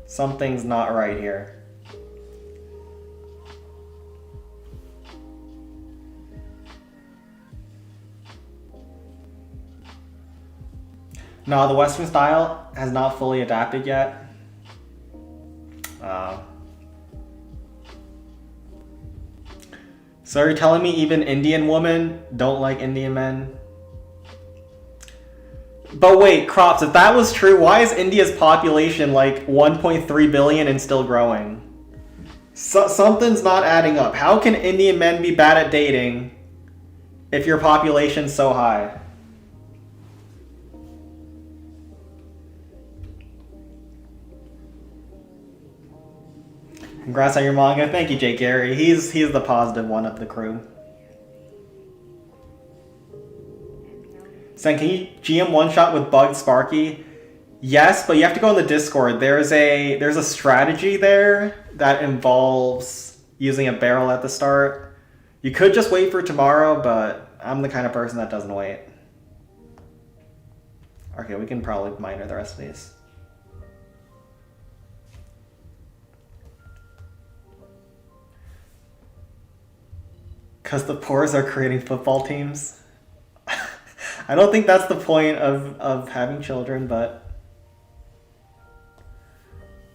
Something's not right here. No, the Western style has not fully adapted yet. So you're telling me even Indian women don't like Indian men? But wait, Crops, if that was true, why is India's population like 1.3 billion and still growing? Something's not adding up. How can Indian men be bad at dating if your population's so high? Congrats on your manga. Thank you, Jake Gary. He's the positive one of the crew. Sen, can you GM one shot with Bugged Sparky? Yes, but you have to go on the Discord. There's a strategy there that involves using a barrel at the start. You could just wait for tomorrow, but I'm the kind of person that doesn't wait. Okay, we can probably minor the rest of these. Because the poors are creating football teams. I don't think that's the point of having children, but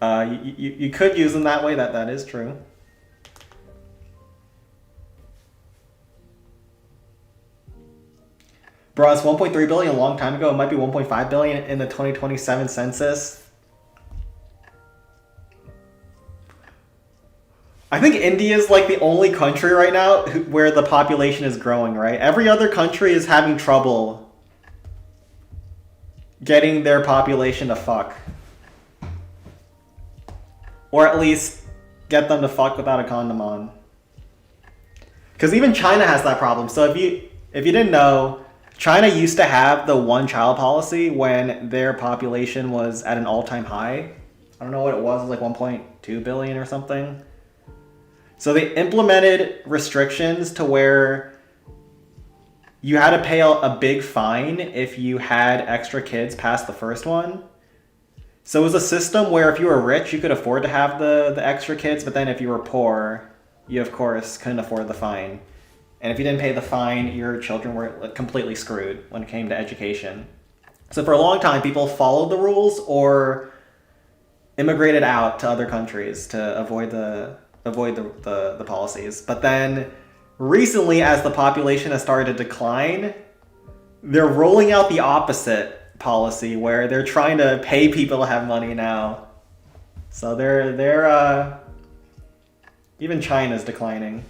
you could use them that way. That is true. Bro, it's 1.3 billion a long time ago. It might be 1.5 billion in the 2027 census. I think India is like the only country right now where the population is growing, right? Every other country is having trouble getting their population to fuck. Or at least get them to fuck without a condom on. Because even China has that problem. So if you didn't know, China used to have the one-child policy when their population was at an all-time high. I don't know what it was like 1.2 billion or something. So they implemented restrictions to where you had to pay a big fine if you had extra kids past the first one. So it was a system where if you were rich, you could afford to have the extra kids, but then if you were poor, you of course couldn't afford the fine. And if you didn't pay the fine, your children were completely screwed when it came to education. So for a long time, people followed the rules or immigrated out to other countries to avoid the policies. But then recently, as the population has started to decline, they're rolling out the opposite policy where they're trying to pay people to have money now. So they're even China's declining.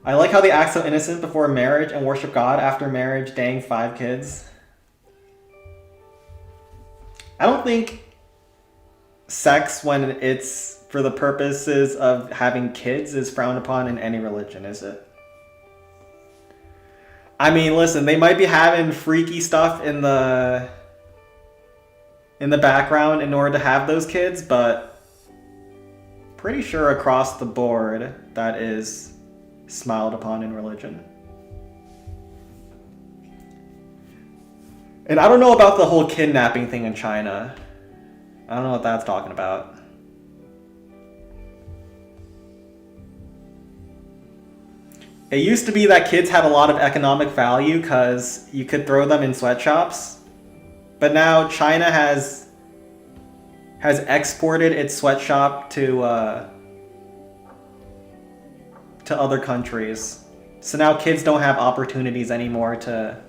I like how they act so innocent before marriage and worship God after marriage. Dang, 5 kids. I don't think sex when it's for the purposes of having kids is frowned upon in any religion, is it? I mean, listen, they might be having freaky stuff in the background in order to have those kids, but pretty sure across the board that is smiled upon in religion. And I don't know about the whole kidnapping thing in China. I don't know what that's talking about. It used to be that kids had a lot of economic value because you could throw them in sweatshops. But now China has exported its sweatshop to other countries. So now kids don't have opportunities anymore to...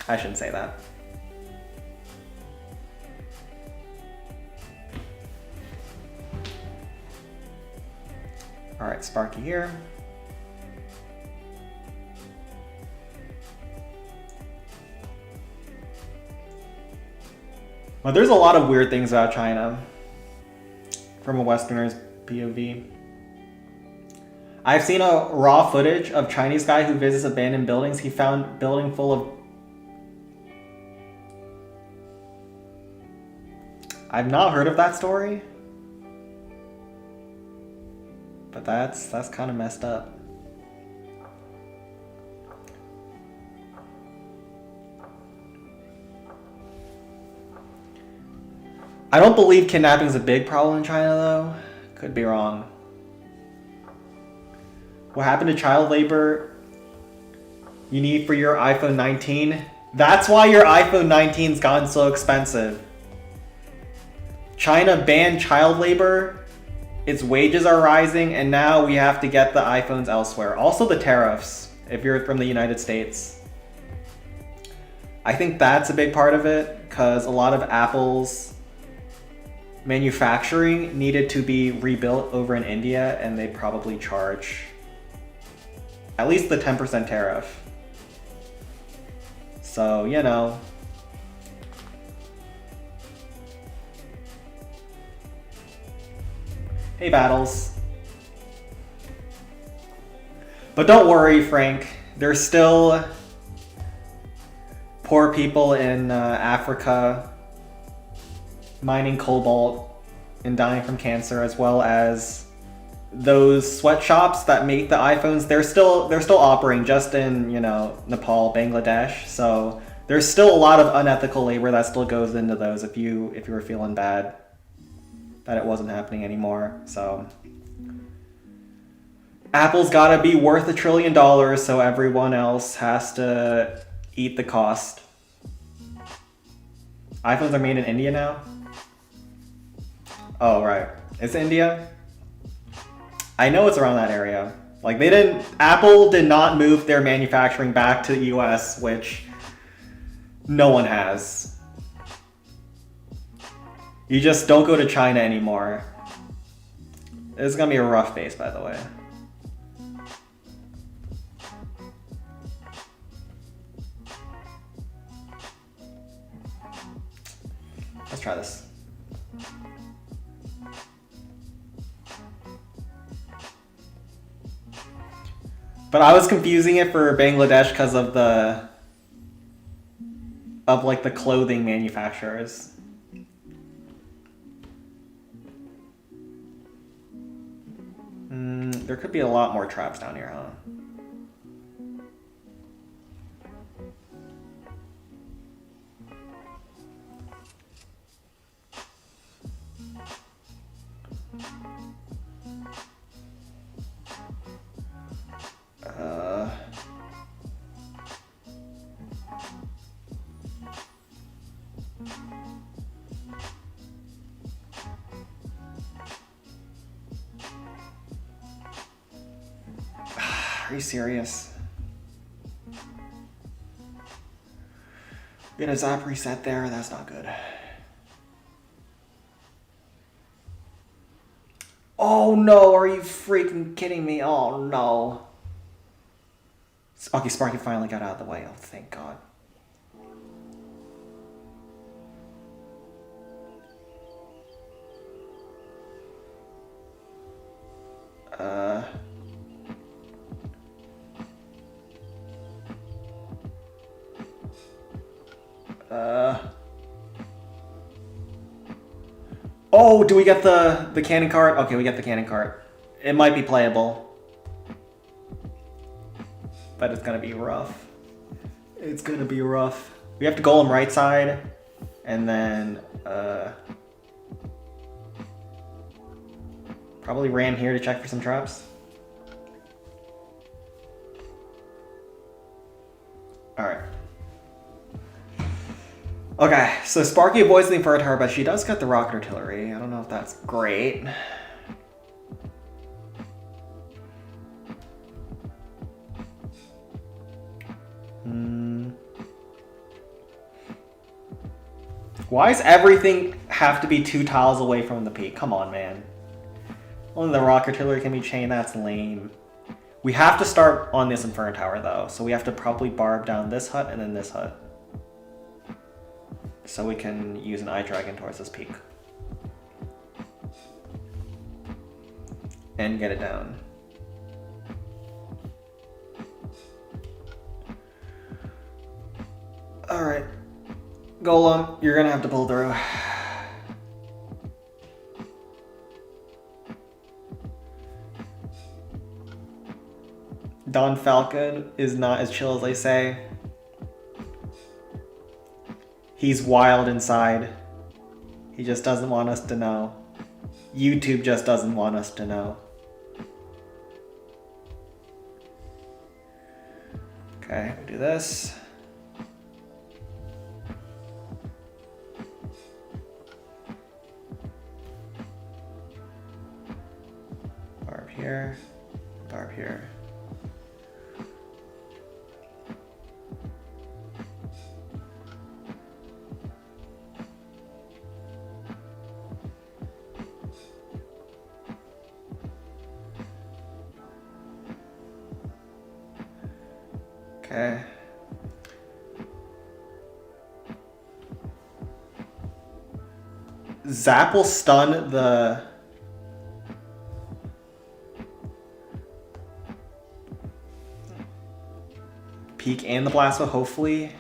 I shouldn't say that. Alright, Sparky here. Well, there's a lot of weird things about China from a Westerner's POV. I've seen a raw footage of Chinese guy who visits abandoned buildings. He found building full of... I've not heard of that story. But that's kind of messed up. I don't believe kidnapping is a big problem in China, though. Could be wrong. What happened to child labor you need for your iPhone 19? That's why your iPhone 19's gotten so expensive. China banned child labor. Its wages are rising, and now we have to get the iPhones elsewhere. Also the tariffs, if you're from the United States. I think that's a big part of it, because a lot of Apple's manufacturing needed to be rebuilt over in India, and they probably charge at least the 10% tariff. So, you know. Hey, Battles. But don't worry, Frank. There's still poor people in Africa mining cobalt and dying from cancer, as well as those sweatshops that make the iPhones. They're still operating just in, you know, Nepal, Bangladesh. So there's still a lot of unethical labor that still goes into those if you were feeling bad that it wasn't happening anymore. So Apple's gotta be worth $1 trillion, so everyone else has to eat the cost. iPhones are made in India now? Oh, right. It's India? I know it's around that area. Like, Apple did not move their manufacturing back to the US, which no one has. You just don't go to China anymore. It's gonna be a rough base, by the way. Let's try this. But I was confusing it for Bangladesh because of the clothing manufacturers. There could be a lot more traps down here, huh? Are you serious? Get a zap reset there, that's not good. Oh no, are you freaking kidding me? Oh no. Okay, Sparky finally got out of the way. Oh, thank God. Oh, do we get the cannon cart? Okay, we get the cannon cart. It might be playable. But it's gonna be rough. It's gonna be rough. We have to golem right side, and then probably ram here to check for some traps. Alright. Okay, so Sparky avoids the Inferno, but she does get the rocket artillery. I don't know if that's great. Why does everything have to be 2 tiles away from the peak? Come on, man. Only the rocket artillery can be chained. That's lame. We have to start on this Inferno Tower, though. So we have to probably barb down this hut and then this hut. So we can use an Eye Dragon towards this peak. And get it down. Alright. Golem, you're gonna have to pull through. Don Falcon is not as chill as they say. He's wild inside. He just doesn't want us to know. YouTube just doesn't want us to know. Okay, we do this. Barb here, barb here. Okay. Zap will stun the peak and the blast, hopefully.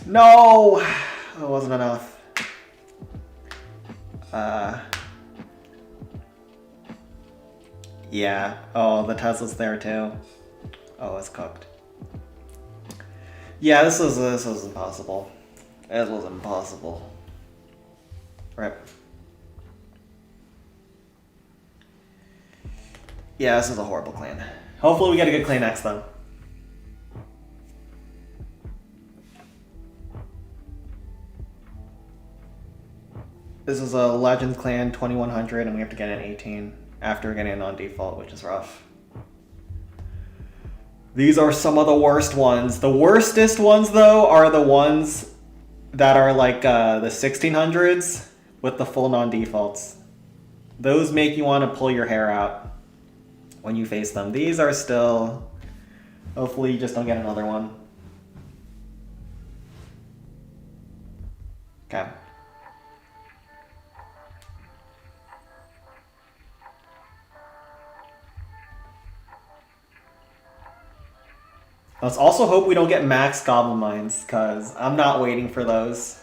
No! That wasn't enough. Yeah. Oh, the Tesla's there too. Oh, it's cooked. Yeah, this was impossible. This was impossible. Right. Yeah, this is a horrible clan. Hopefully we get a good clan next though. This is a Legends clan 2100 and we have to get an 18 after getting a non-default, which is rough. These are some of the worst ones. The worstest ones, though, are the ones that are like the 1600s with the full non-defaults. Those make you want to pull your hair out when you face them. These are still... Hopefully you just don't get another one. Okay. Let's also hope we don't get max Goblin Mines, because I'm not waiting for those.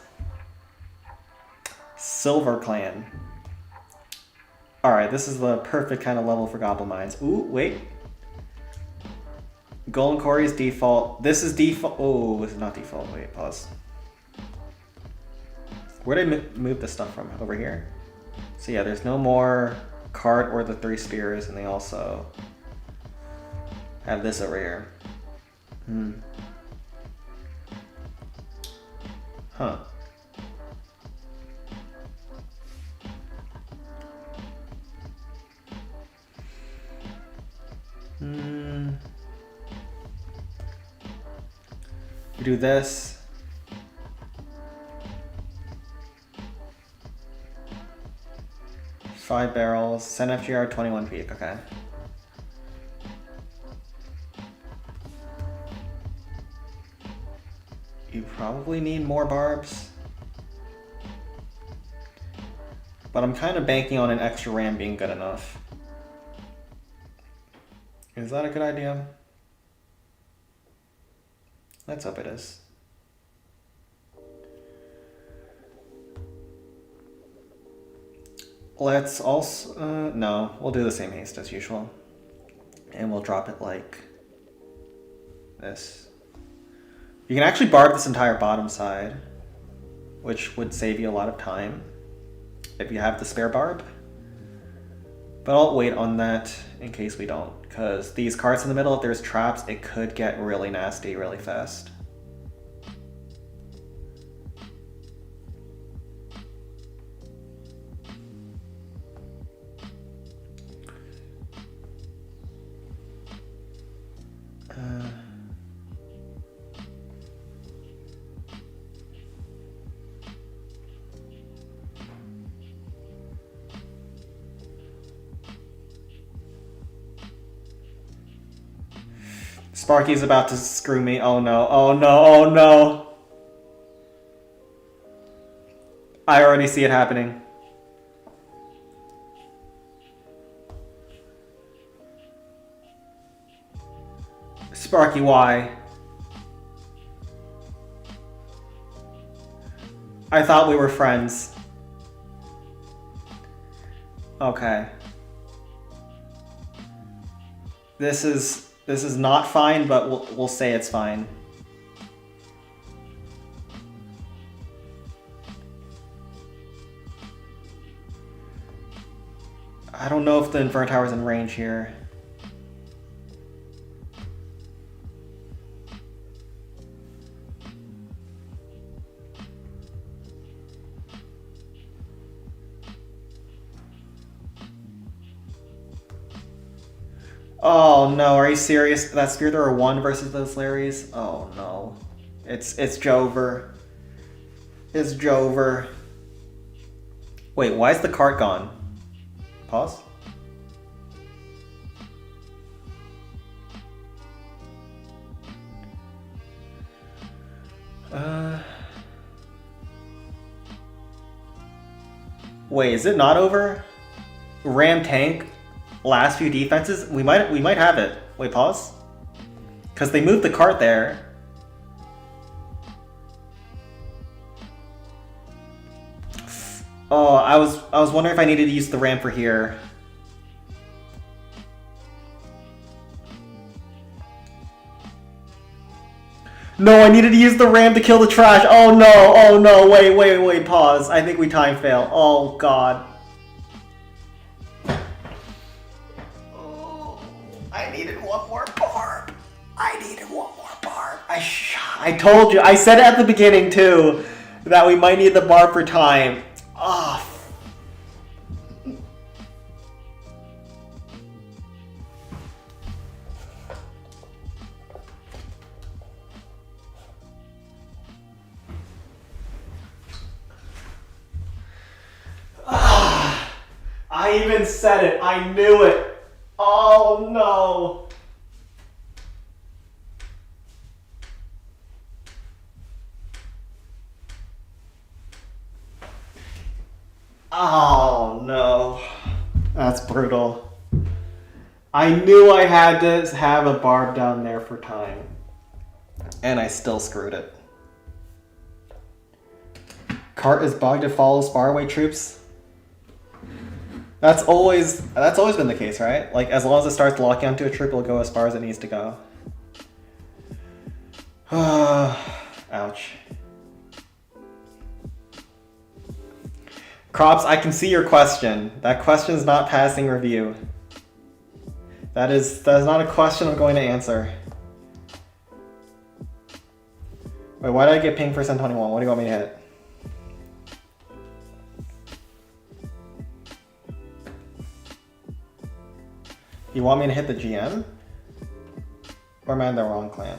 Silver Clan. Alright, this is the perfect kind of level for Goblin Mines. Ooh, wait. Golden Quarry is default. This is default. Oh, this is not default. Wait, pause. Where did I move this stuff from? Over here? So yeah, there's no more cart or the 3 spears, and they also have this over here. Huh. do this. Five barrels, send FGR 21 peak, okay. You probably need more barbs. But I'm kind of banking on an extra ram being good enough. Is that a good idea? Let's hope it is. Let's also, no, we'll do the same haste as usual. And we'll drop it like this. You can actually barb this entire bottom side, which would save you a lot of time if you have the spare barb. But I'll wait on that in case we don't, because these carts in the middle, if there's traps, it could get really nasty really fast. Sparky's about to screw me. Oh no, oh no, oh no. I already see it happening. Sparky, why? I thought we were friends. Okay. This is not fine, but we'll say it's fine. I don't know if the Inferno Tower's in range here. Oh no, are you serious? That Spear Thrower 1 versus those Larrys? Oh no. It's Jover. It's Jover. Wait, why is the cart gone? Pause. Wait, is it not over? Ram tank? Last few defenses, we might have it. Wait, pause. Because they moved the cart there. Oh, I was wondering if I needed to use the ram for here. No, I needed to use the ram to kill the trash. Oh no, wait, pause. I think we time fail. Oh god. I needed one more barb. I told you. I said it at the beginning too that we might need the barb for time. Oh. I even said it. I knew it. Oh no. Oh no. That's brutal. I knew I had to have a barb down there for time. And I still screwed it. Cart is bugged to follow faraway troops. That's always been the case, right? Like, as long as it starts locking onto a troop, it'll go as far as it needs to go. Ouch. Crops, I can see your question. That question is not passing review. That is not a question I'm going to answer. Wait, why did I get pinged for 721? What do you want me to hit? You want me to hit the GM? Or am I in the wrong clan?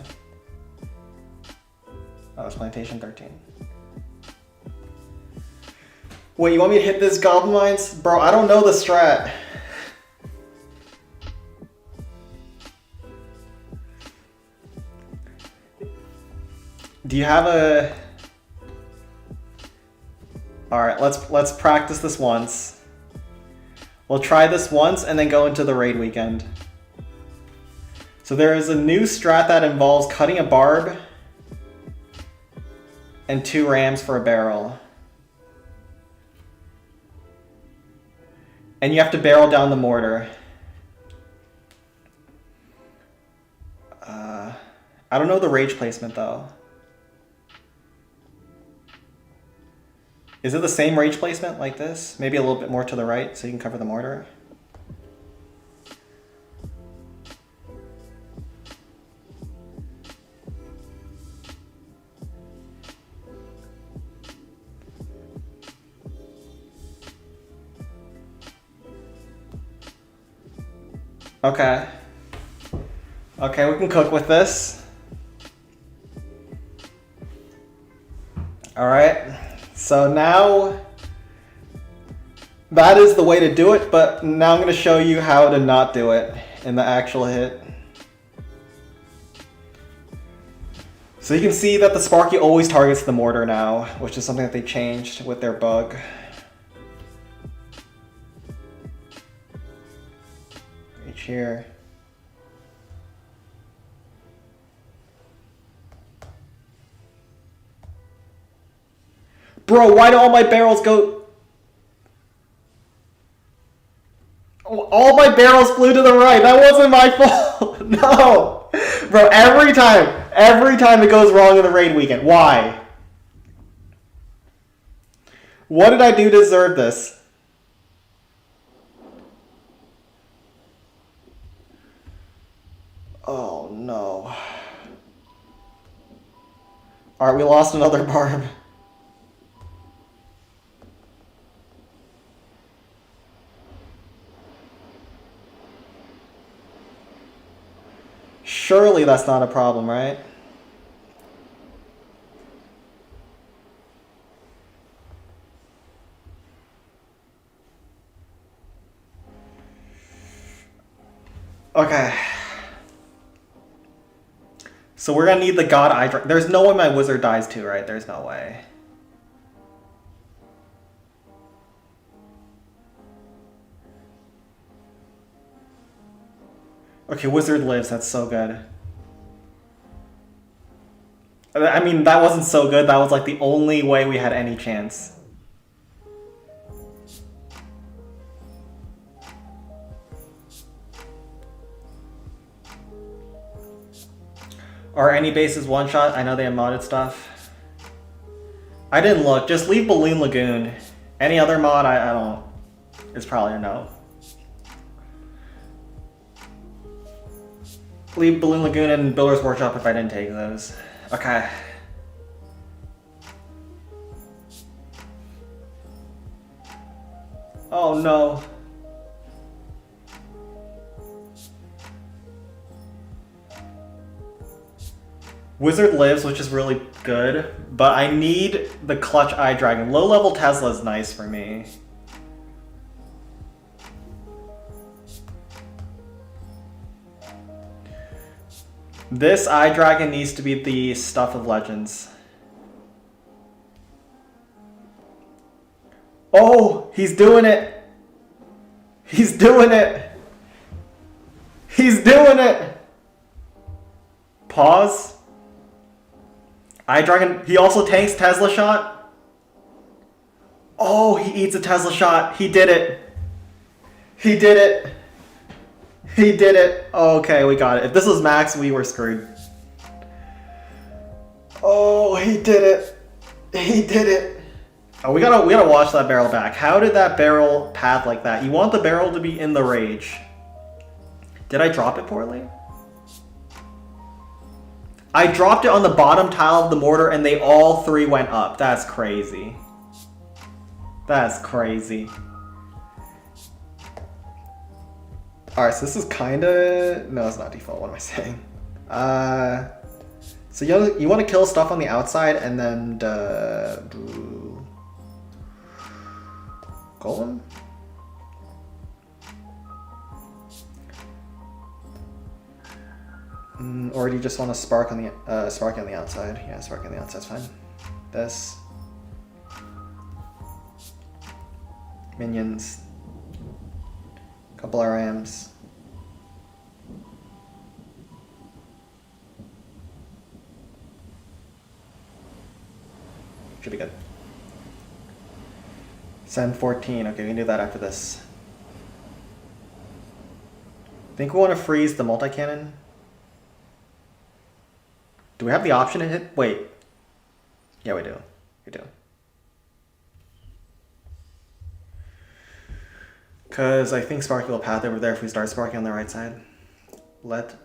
Oh, it's plantation 13. Wait, you want me to hit this goblin mines? Bro, I don't know the strat. Do you have a... Alright, let's practice this once. We'll try this once and then go into the raid weekend. So there is a new strat that involves cutting a barb and 2 rams for a barrel. And you have to barrel down the mortar. I don't know the rage placement though. Is it the same rage placement like this? Maybe a little bit more to the right so you can cover the mortar? Okay. Okay, we can cook with this. Alright. So now, that is the way to do it, but now I'm going to show you how to not do it in the actual hit. So you can see that the Sparky always targets the mortar now, which is something that they changed with their bug. Reach here. Bro, why do all my barrels go... All my barrels flew to the right. That wasn't my fault. No. Bro, every time it goes wrong in the raid weekend. Why? What did I do to deserve this? Oh, no. Alright, we lost another barb. Surely that's not a problem, right? Okay. So we're gonna need the God Eye Dragon. There's no way my wizard dies too, right? There's no way. Okay, wizard lives. That's so good. I mean, that wasn't so good. That was like the only way we had any chance. Are any bases one-shot? I know they have modded stuff. I didn't look. Just leave Balloon Lagoon. Any other mod, I don't... It's probably a no. Leave Balloon Lagoon and Builder's Workshop if I didn't take those. Okay. Oh no. Wizard lives, which is really good, but I need the Clutch Eye Dragon. Low level Tesla is nice for me. This Eye Dragon needs to be the Stuff of Legends. Oh, he's doing it. He's doing it. He's doing it. Pause. Eye Dragon, he also tanks Tesla Shot. Oh, he eats a Tesla Shot. He did it. He did it. He did it. Okay, we got it. If this was max, we were screwed. Oh, he did it. He did it. Oh, we gotta watch that barrel back. How did that barrel path like that? You want the barrel to be in the rage. Did I drop it poorly? I dropped it on the bottom tile of the mortar and they all 3 went up. That's crazy. That's crazy. Alright, so this is kinda... No, it's not default. What am I saying? So you want to kill stuff on the outside and then golem? Or do you just want to spark on the spark on the outside? Yeah, spark on the outside's fine. This. Minions. Couple RMs. Should be good. Send 14. Okay, we can do that after this. Think we want to freeze the multi-cannon? Do we have the option to hit? Wait. Yeah, we do. We do. Because I think Sparky will path over there if we start sparking on the right side. Let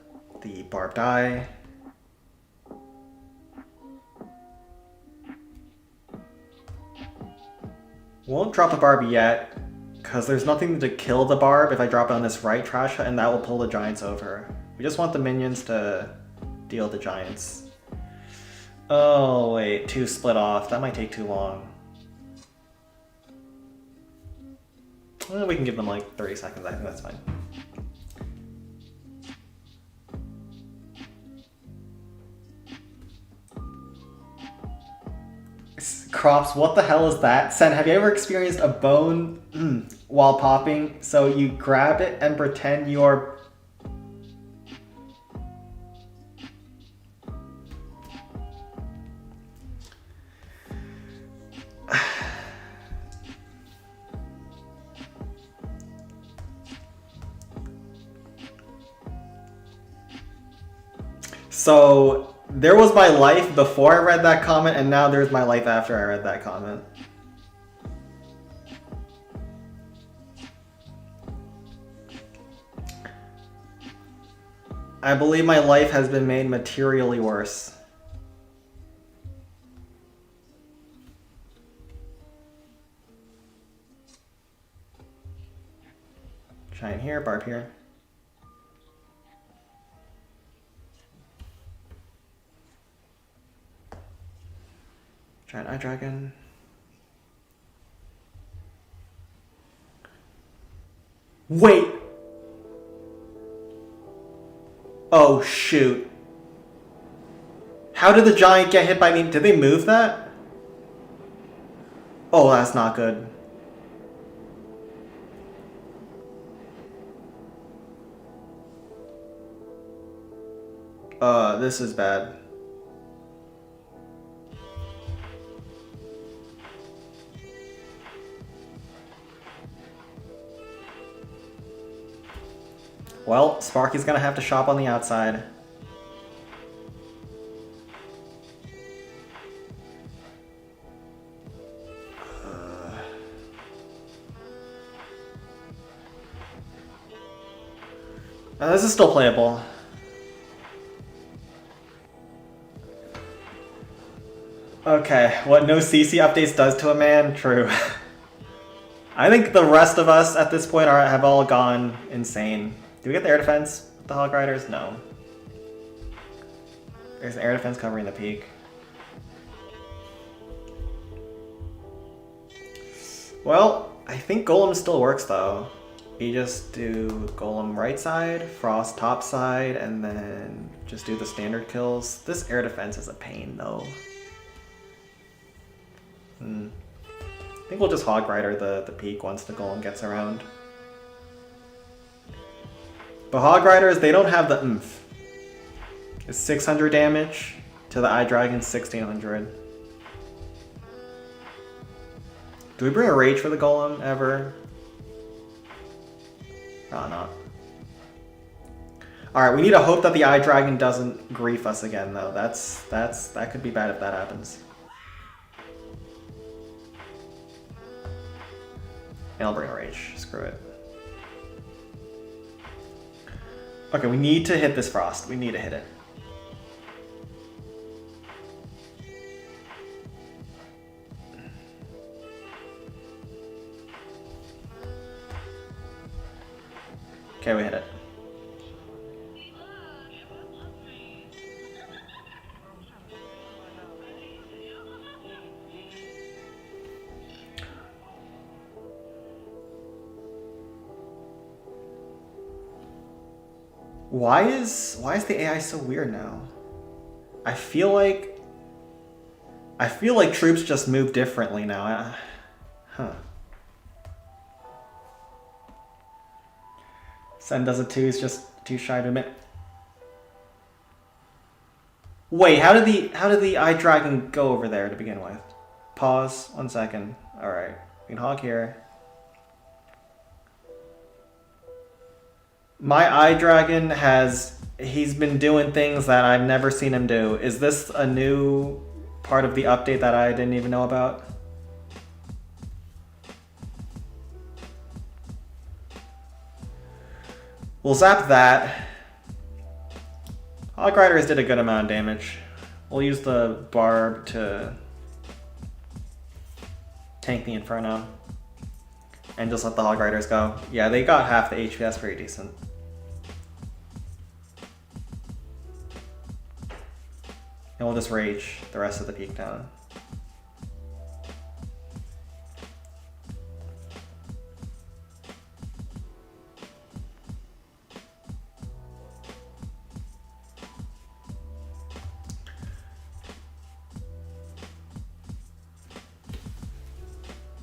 the barb die. Won't drop the barb yet, because there's nothing to kill the barb if I drop it on this right trash, and that will pull the giants over. We just want the minions to deal the giants. Oh wait, 2 split off. That might take too long. Well, we can give them like 30 seconds, I think that's fine. Crops, what the hell is that? Sen, have you ever experienced a bone while popping? So you grab it and pretend you are... So... there was my life before I read that comment, and now there's my life after I read that comment. I believe my life has been made materially worse. Giant here, barb here. Giant eye dragon. Wait! Oh shoot. How did the giant get hit by me? Did they move that? Oh, that's not good. This is bad. Well, Sparky's gonna have to shop on the outside. This is still playable. Okay, what no CC updates does to a man? True. I think the rest of us at this point have all gone insane. Do we get the air defense with the Hog Riders? No. There's an air defense covering the peak. Well, I think Golem still works though. You just do Golem right side, Frost top side, and then just do the standard kills. This air defense is a pain though. I think we'll just Hog Rider the peak once the Golem gets around. But Hog Riders, they don't have the oomph. It's 600 damage to the Eye Dragon, 1600. Do we bring a Rage for the Golem ever? Probably not. Alright, we need to hope that the Eye Dragon doesn't grief us again though. That could be bad if that happens. And I'll bring a Rage. Screw it. Okay, we need to hit this Frost. We need to hit it. Okay, we hit it. Why is the AI so weird now? I feel like troops just move differently now. Huh. Sen does it too, he's just too shy to admit. Wait, how did the eye dragon go over there to begin with? Pause, 1 second. Alright. We can hog here. My eye dragon he's been doing things that I've never seen him do. Is this a new part of the update that I didn't even know about? We'll zap that. Hog Riders did a good amount of damage. We'll use the barb to tank the Inferno. And just let the Hog Riders go. Yeah, they got half the HP, that's pretty decent. And we'll just rage the rest of the peak down.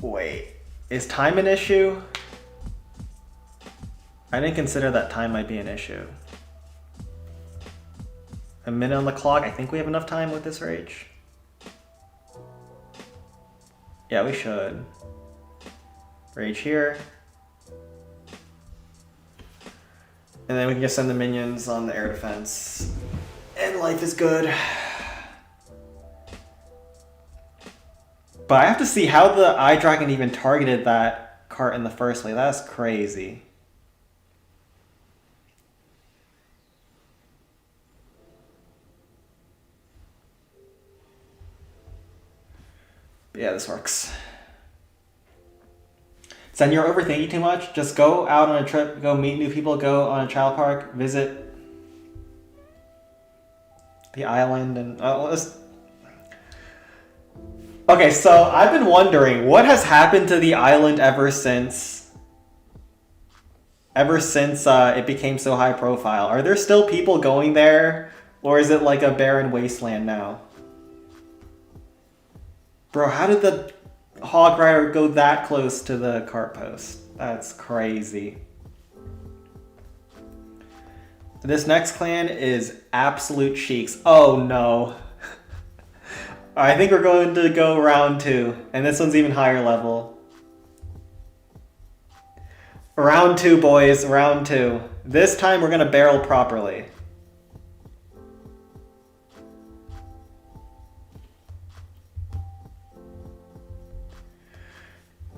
Wait, is time an issue? I didn't consider that time might be an issue. A minute on the clock, I think we have enough time with this rage. Yeah, we should. Rage here. And then we can just send the minions on the air defense. And life is good. But I have to see how the Eye Dragon even targeted that cart in the first place. That's crazy. But yeah, this works. Sen, you're overthinking too much. Just go out on a trip, go meet new people, go on a child park, visit the island, and okay, so I've been wondering what has happened to the island ever since it became so high profile. Are there still people going there, or is it like a barren wasteland now? Bro, how did the Hog Rider go that close to the cart post? That's crazy. This next clan is Absolute Cheeks. Oh no. I think we're going to go round 2, and this one's even higher level. Round 2, boys, round 2. This time we're gonna barrel properly.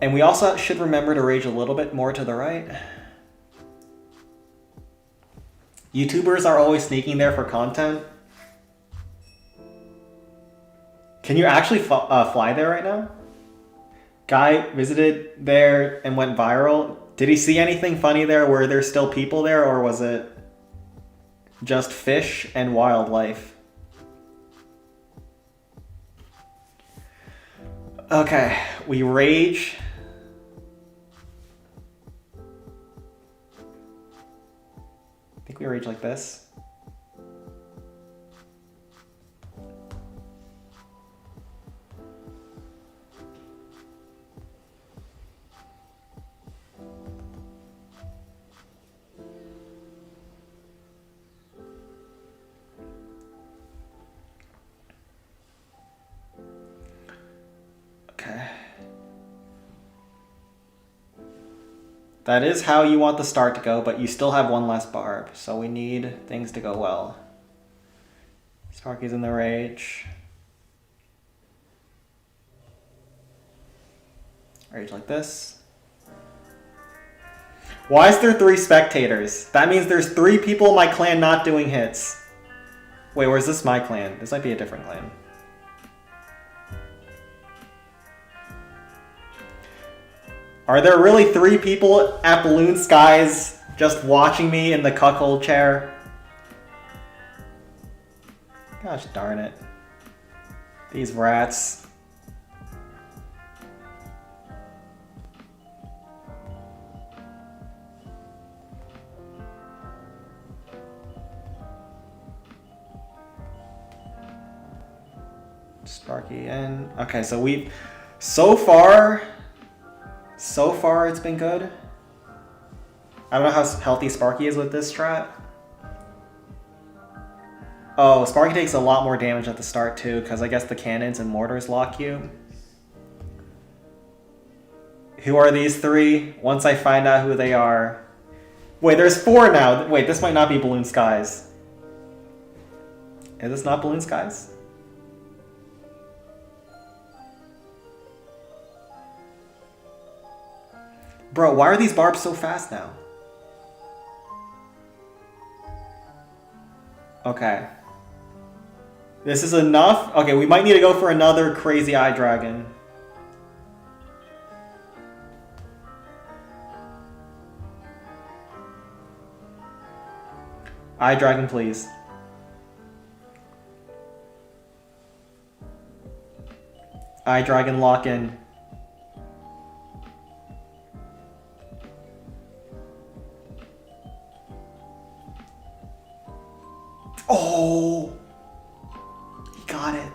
And we also should remember to rage a little bit more to the right. YouTubers are always sneaking there for content. Can you actually fly there right now? Guy visited there and went viral. Did he see anything funny there? Were there still people there, or was it just fish and wildlife? Okay, we rage. I think we rage like this. Okay. That is how you want the start to go, but you still have one last barb, so we need things to go well. Sparky's in the rage. Rage like this. Why is there 3 spectators? That means there's 3 people in my clan not doing hits. Wait, where's this my clan? This might be a different clan. Are there really 3 people at Balloon Skies just watching me in the cuckold chair? Gosh darn it. These rats. Sparky in. Okay, so we've... So far it's been good. I don't know how healthy Sparky is with this strat. Oh, Sparky takes a lot more damage at the start too, because I guess the cannons and mortars lock you. Who are these three? Once I find out who they are... Wait, there's 4 now. Wait, this might not be Balloon Skies. Is this not Balloon Skies? Bro, why are these barbs so fast now? Okay. This is enough? Okay, we might need to go for another crazy eye dragon. Eye dragon, please. Eye dragon, lock in. Oh! He got it.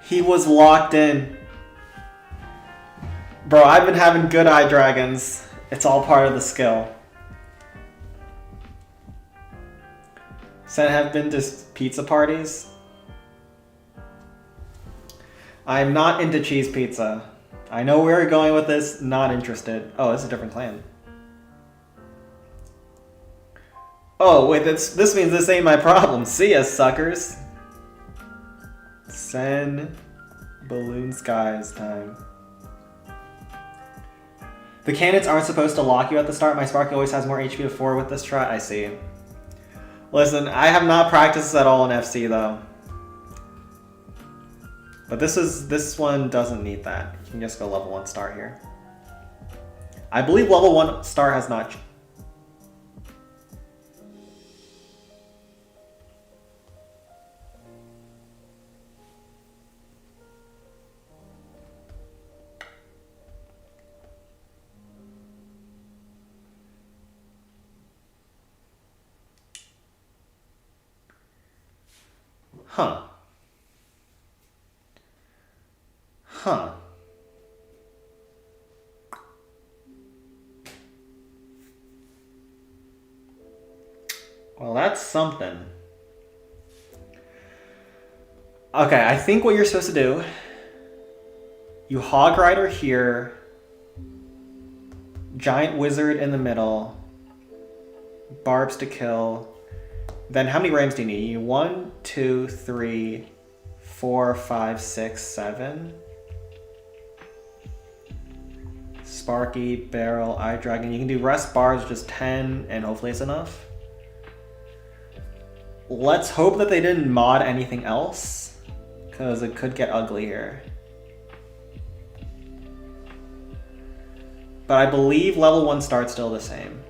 He was locked in. Bro, I've been having good eye dragons. It's all part of the skill. Sen have been to pizza parties. I'm not into cheese pizza. I know where you're going with this, not interested. Oh, it's a different clan. Oh, wait, this means this ain't my problem. See ya, suckers. Sen Balloon Skies time. The cannons aren't supposed to lock you at the start. My Sparky always has more HP before with this strat. I see. Listen, I have not practiced at all in FC though. But this one doesn't need that. You can just go level 1 star here. I believe level 1 star has not... Huh. Huh. Well, that's something. Okay, I think what you're supposed to do... You Hog Rider here. Giant Wizard in the middle. Barbs to kill. Then how many rams do you need? You need 1, 2, 3, 4, 5, 6, 7. Sparky, Barrel, Eye Dragon. You can do rest bars, just 10, and hopefully it's enough. Let's hope that they didn't mod anything else, because it could get ugly here. But I believe level 1 start's still the same.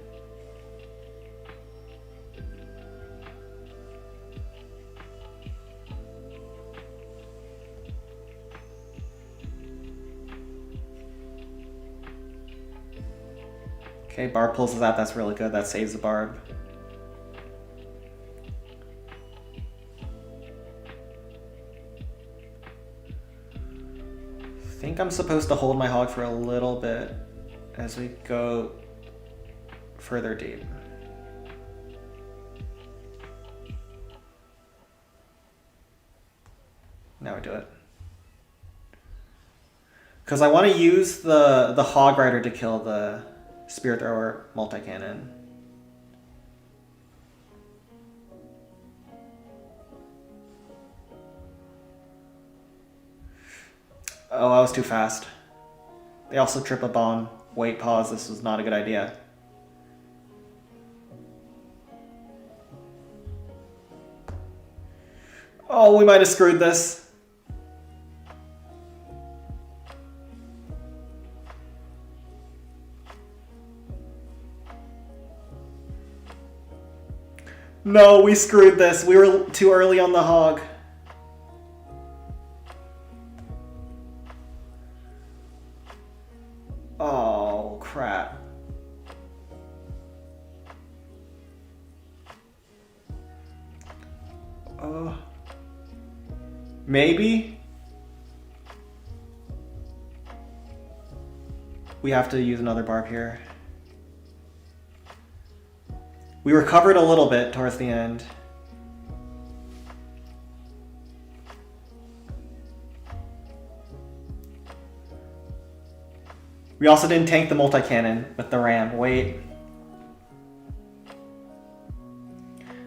Okay, Barb pulls us out, that's really good, that saves the Barb. I think I'm supposed to hold my hog for a little bit as we go further deep. Now we do it. Because I want to use the Hog Rider to kill the Spirit Thrower multi-cannon. Oh, I was too fast. They also trip a bomb. Wait, pause, this was not a good idea. Oh, we might have screwed this. No, we screwed this. We were too early on the hog. Oh, crap. Maybe? We have to use another barb here. We recovered a little bit towards the end. We also didn't tank the multi-cannon with the ram. Wait.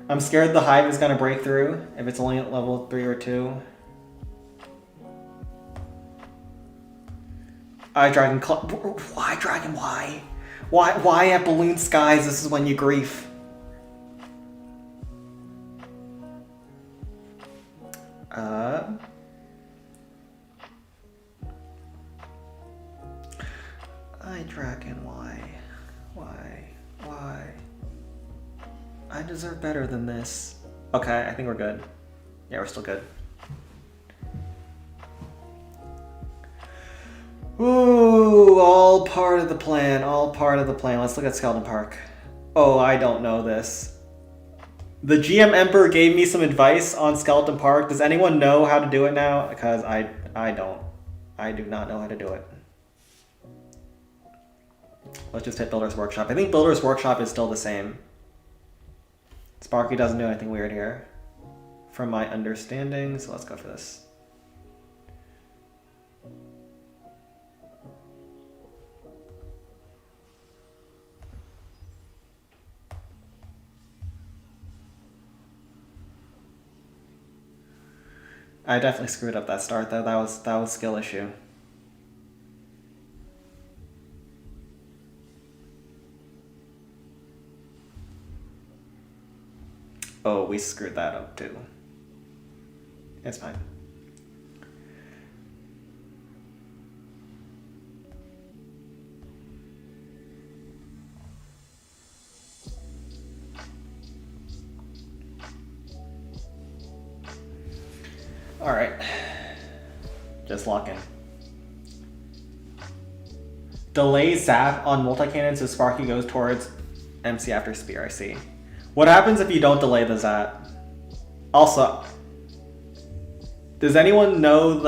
I'm scared the hive is gonna break through if it's only at level 3 or 2. Dragon Club. Why, Dragon? Why? Why at Balloon Skies? This is when you grief. Dragon, why? I deserve better than this. Okay, I think we're good. Yeah, we're still good. Ooh, all part of the plan, all part of the plan. Let's look at Skeleton Park. Oh, I don't know this. The GM Emperor gave me some advice on Skeleton Park. Does anyone know how to do it now? Because I don't. I do not know how to do it. Let's just hit Builder's Workshop. I think Builder's Workshop is still the same. Sparky doesn't do anything weird here, from my understanding, so let's go for this. I definitely screwed up that start though. That was skill issue. Oh, we screwed that up too. It's fine. All right, just lock in. Delay zap on multi-cannon so Sparky goes towards MC after spear, I see. What happens if you don't delay the zap? Also, does anyone know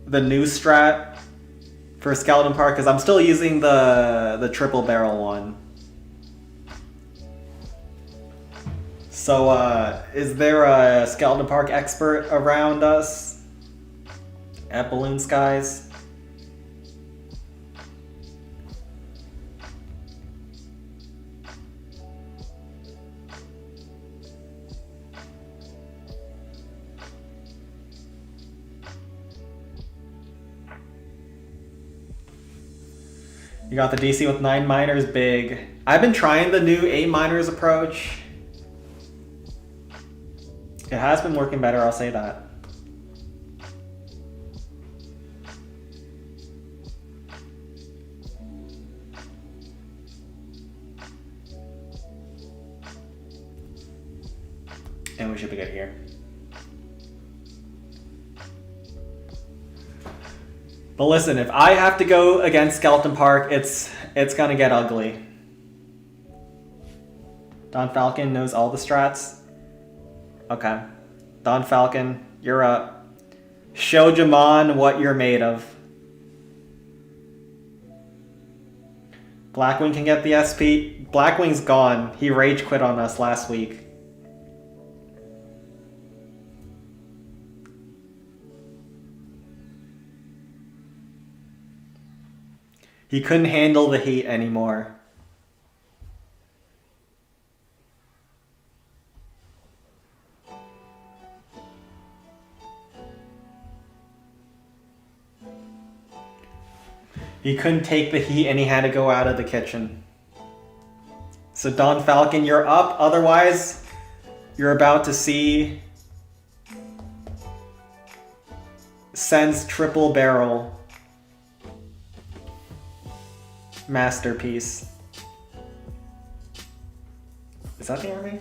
the new strat for Skeleton Park? Because I'm still using the triple barrel one. So, is there a Skeleton Park expert around us at Balloon Skies? You got the DC with 9 miners, big. I've been trying the new 8 miners approach. It has been working better, I'll say that. And we should be good here. But listen, if I have to go against Skeleton Park, it's gonna get ugly. Don Falcon knows all the strats. Okay. Don Falcon, you're up. Show Jamon what you're made of. Blackwing can get the SP. Blackwing's gone. He rage quit on us last week. He couldn't handle the heat anymore. He couldn't take the heat and he had to go out of the kitchen. So Don Falcon, you're up. Otherwise, you're about to see Sen's triple barrel masterpiece. Is that the army?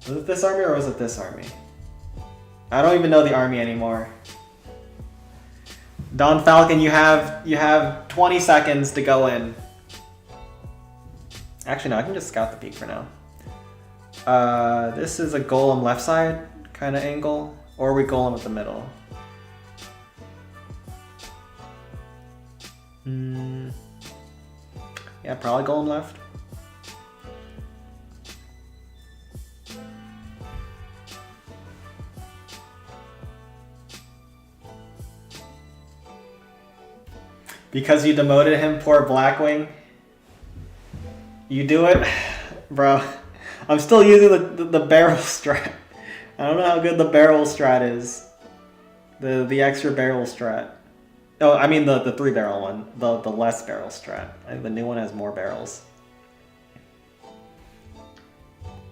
Was it this army or was it this army? I don't even know the army anymore. Don Falcon, you have 20 seconds to go in. Actually, no, I can just scout the peak for now. This is a golem left side kind of angle, or are we golem at the middle? Yeah, probably golem left. Because you demoted him, poor Blackwing. You do it? Bro, I'm still using the barrel strat. I don't know how good the barrel strat is. The extra barrel strat. Oh, I mean the 3-barrel one. The less barrel strat. I think the new one has more barrels.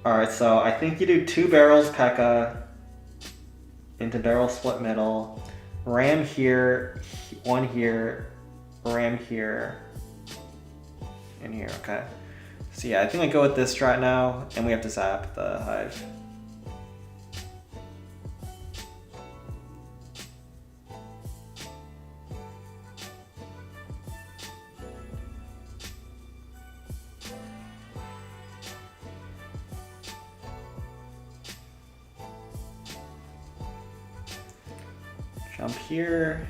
Alright, so I think you do 2 barrels P.E.K.K.A. into barrel split middle. Ram here, 1 here, ram here, and here, okay. So yeah, I think I go with this strat now, and we have to zap the hive. Jump here.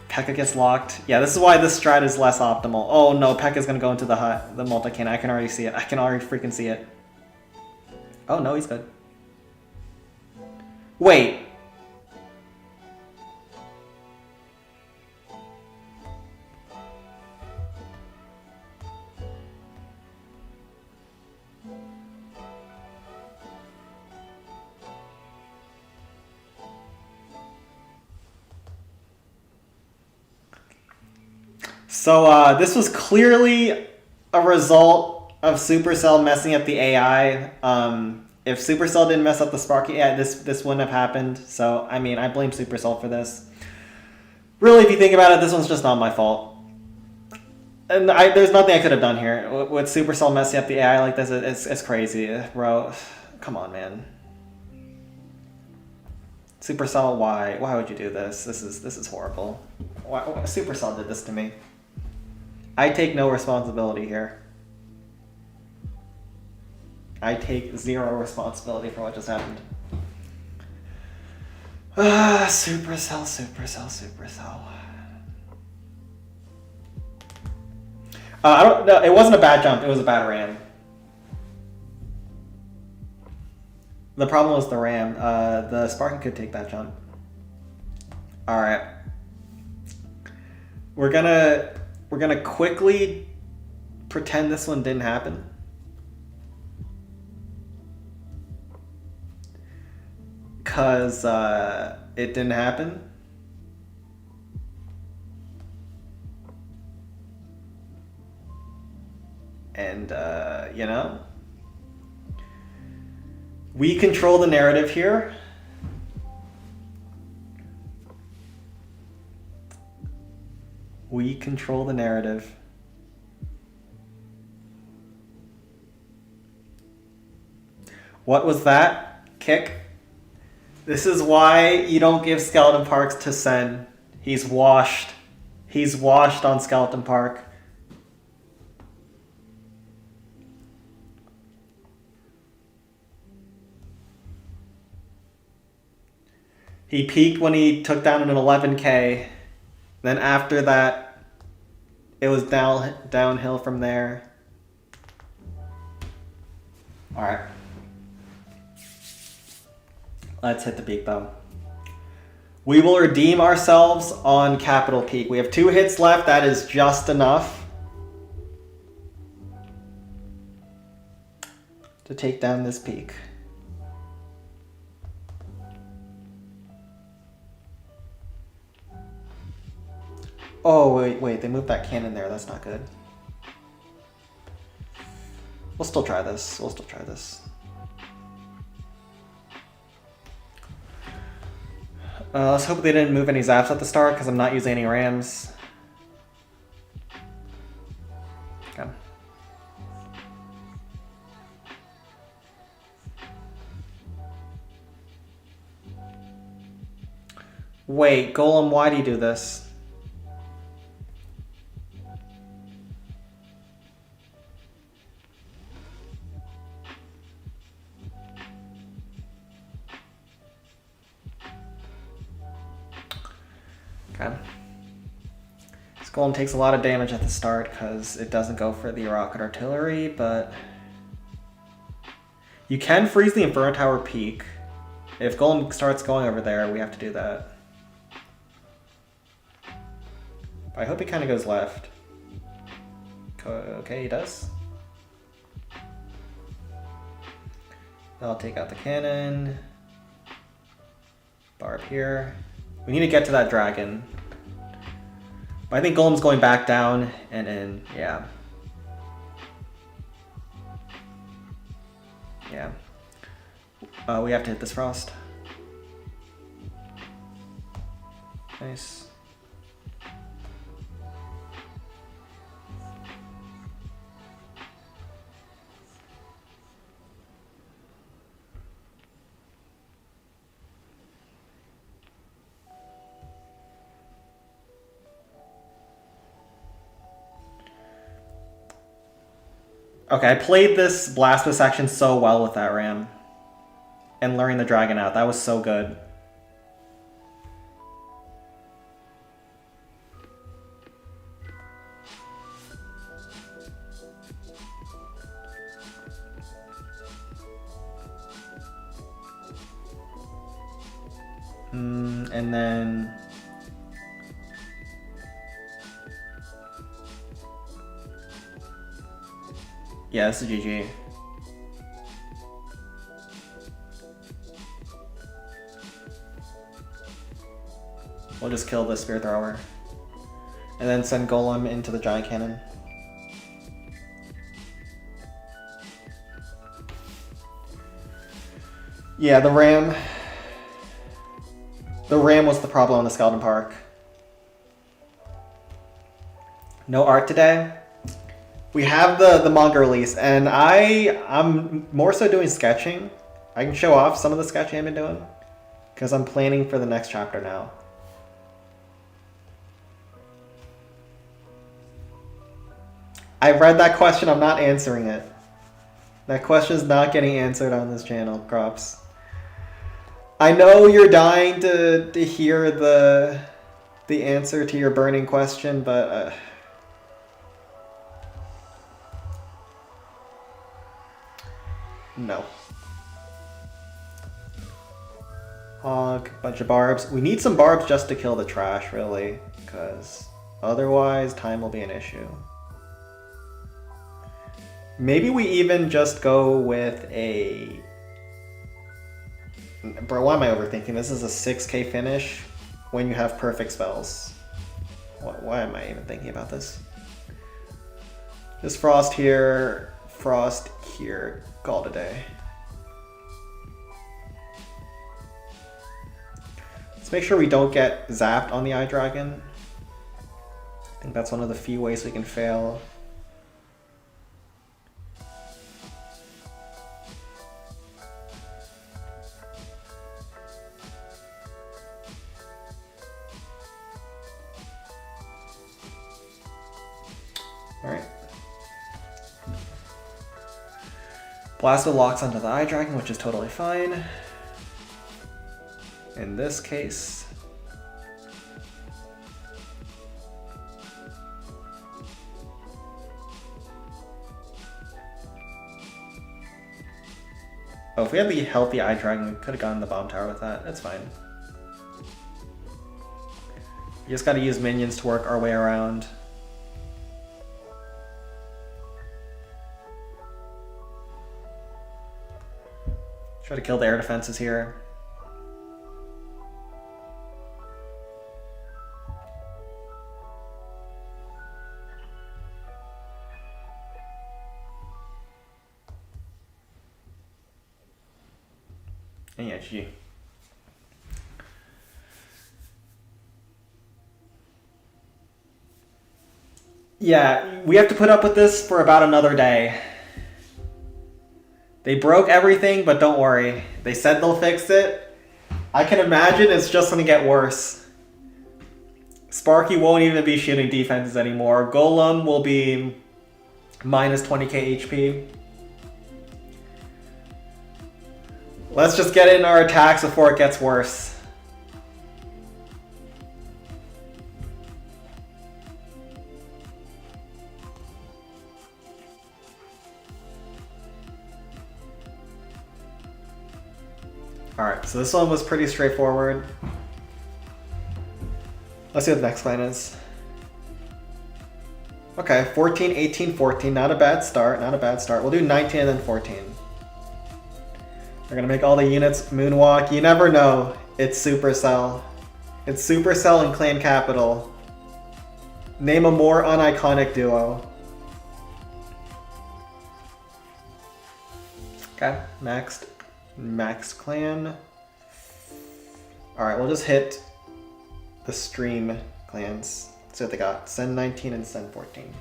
P.E.K.K.A gets locked. Yeah, this is why this strat is less optimal. Oh no, P.E.K.K.A's gonna go into the multi-cannon. I can already see it. I can already freaking see it. Oh no, he's good. Wait. So this was clearly a result of Supercell messing up the AI. If Supercell didn't mess up the Sparky AI, this wouldn't have happened. So, I mean, I blame Supercell for this. Really, if you think about it, this one's just not my fault. And there's nothing I could have done here. With Supercell messing up the AI like this, it's crazy. Bro, come on, man. Supercell, why? Why would you do this? This is horrible. Why Supercell did this to me? I take no responsibility here. I take 0 responsibility for what just happened. Supercell, Supercell, Supercell. I don't know. It wasn't a bad jump. It was a bad ram. The problem was the ram. The Spartan could take that jump. All right. We're gonna quickly pretend this one didn't happen. Cause it didn't happen. And you know, we control the narrative here. We control the narrative. What was that? Kick? This is why you don't give Skeleton Parks to Sen. He's washed. He's washed on Skeleton Park. He peaked when he took down an 11k. Then after that, it was downhill from there. All right. Let's hit the peak though. We will redeem ourselves on Capital Peak. We have 2 hits left. That is just enough to take down this peak. Oh, wait, they moved that cannon there. That's not good. We'll still try this. We'll still try this. Let's hope they didn't move any zaps at the start because I'm not using any rams. Okay. Wait, Golem, why do you do this? Okay. This golem takes a lot of damage at the start because it doesn't go for the rocket artillery, but you can freeze the Inferno Tower peak. If golem starts going over there, we have to do that. I hope he kind of goes left. Okay, he does. I'll take out the cannon. Barb here. We need to get to that dragon. But I think golem's going back down and in. Yeah. Yeah. We have to hit this frost. Nice. Okay, I played this Blasphemous section so well with that ram. And luring the dragon out. That was so good. And then... yeah, this is GG. We'll just kill the Spear Thrower. And then send Golem into the Giant Cannon. Yeah, the ram... the ram was the problem in the Skeleton Park. No art today. We have the manga release, and I'm more so doing sketching. I can show off some of the sketching I've been doing, because I'm planning for the next chapter now. I read that question, I'm not answering it. That question is not getting answered on this channel, Crops. I know you're dying to hear the answer to your burning question, but... no. Hog, bunch of barbs. We need some barbs just to kill the trash, really, because otherwise time will be an issue. Maybe we even just go with a... bro, why am I overthinking? This is a 6k finish when you have perfect spells. Why am I even thinking about this? Just frost here, call it a day. Let's make sure we don't get zapped on the Eye Dragon. I think that's one of the few ways we can fail. Alright. Blasto locks onto the Eye Dragon, which is totally fine. In this case, oh, if we had the healthy Eye Dragon, we could have gotten the Bomb Tower with that. That's fine. We just gotta use minions to work our way around. Try to kill the air defenses here. And yeah, GG. Yeah, we have to put up with this for about another day. They broke everything, but don't worry. They said they'll fix it. I can imagine it's just going to get worse. Sparky won't even be shooting defenses anymore. Golem will be minus 20k HP. Let's just get in our attacks before it gets worse. So this one was pretty straightforward. Let's see what the next clan is. Okay, 14, 18, 14. Not a bad start, not a bad start. We'll do 19 and then 14. We're gonna make all the units moonwalk. You never know. It's Supercell. It's Supercell and Clan Capital. Name a more uniconic duo. Okay, next. Max Clan. Alright, we'll just hit the stream clans. See what they got. Send 19 and send 14.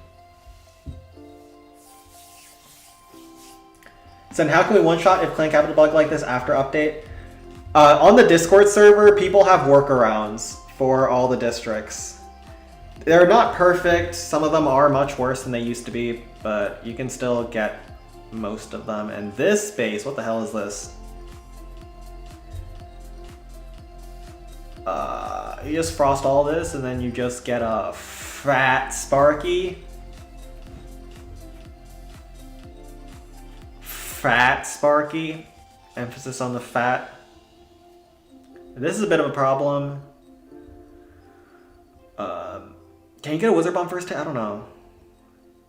Send, how can we one-shot if Clan Capital bug like this after update? On the Discord server, people have workarounds for all the districts. They're not perfect. Some of them are much worse than they used to be, but you can still get most of them. And this base, what the hell is this? You just frost all this and then you just get a fat Sparky. Fat Sparky. Emphasis on the fat. This is a bit of a problem. Can you get a Wizard Bomb first hit? I don't know.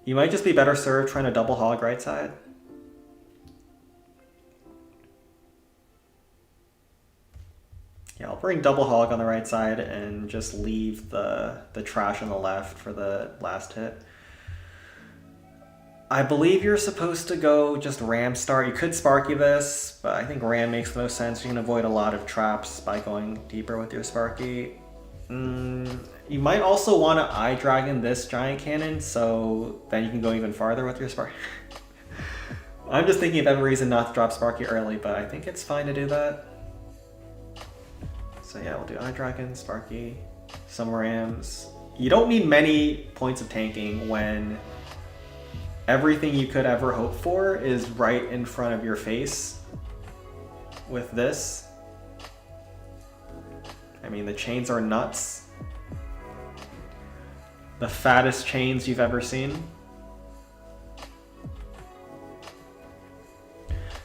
You might just be better served trying to double hog right side. Yeah, I'll bring double hog on the right side and just leave the trash on the left for the last hit. I believe you're supposed to go just Ram start. You could Sparky this, but I think Ram makes the most sense. You can avoid a lot of traps by going deeper with your Sparky. You might also want to Eye Dragon this Giant Cannon, so then you can go even farther with your Sparky. I'm just thinking of every reason not to drop Sparky early, but I think it's fine to do that. So yeah, we'll do Eye Dragon, Sparky, some Rams. You don't need many points of tanking when everything you could ever hope for is right in front of your face with this. I mean, the chains are nuts. The fattest chains you've ever seen.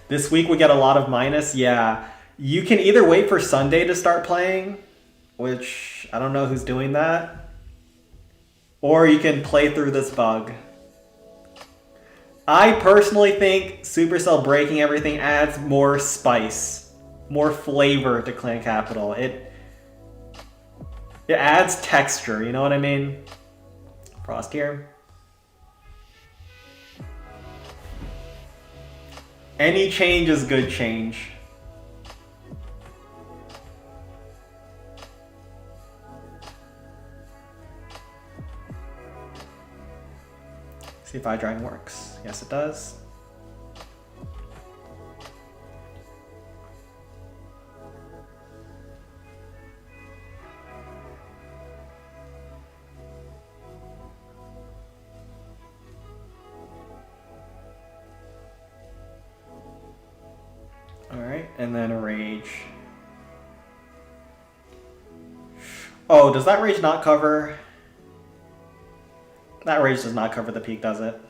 This week we get a lot of minus, yeah. You can either wait for Sunday to start playing, which I don't know who's doing that, or you can play through this bug. I personally think Supercell breaking everything adds more spice, more flavor to Clan Capital. It adds texture, you know what I mean? Frost here. Any change is good change. See if Eye Dragon works. Yes, it does. Alright, and then a Rage. Oh, does that Rage not cover? That Rage does not cover the peak, does it?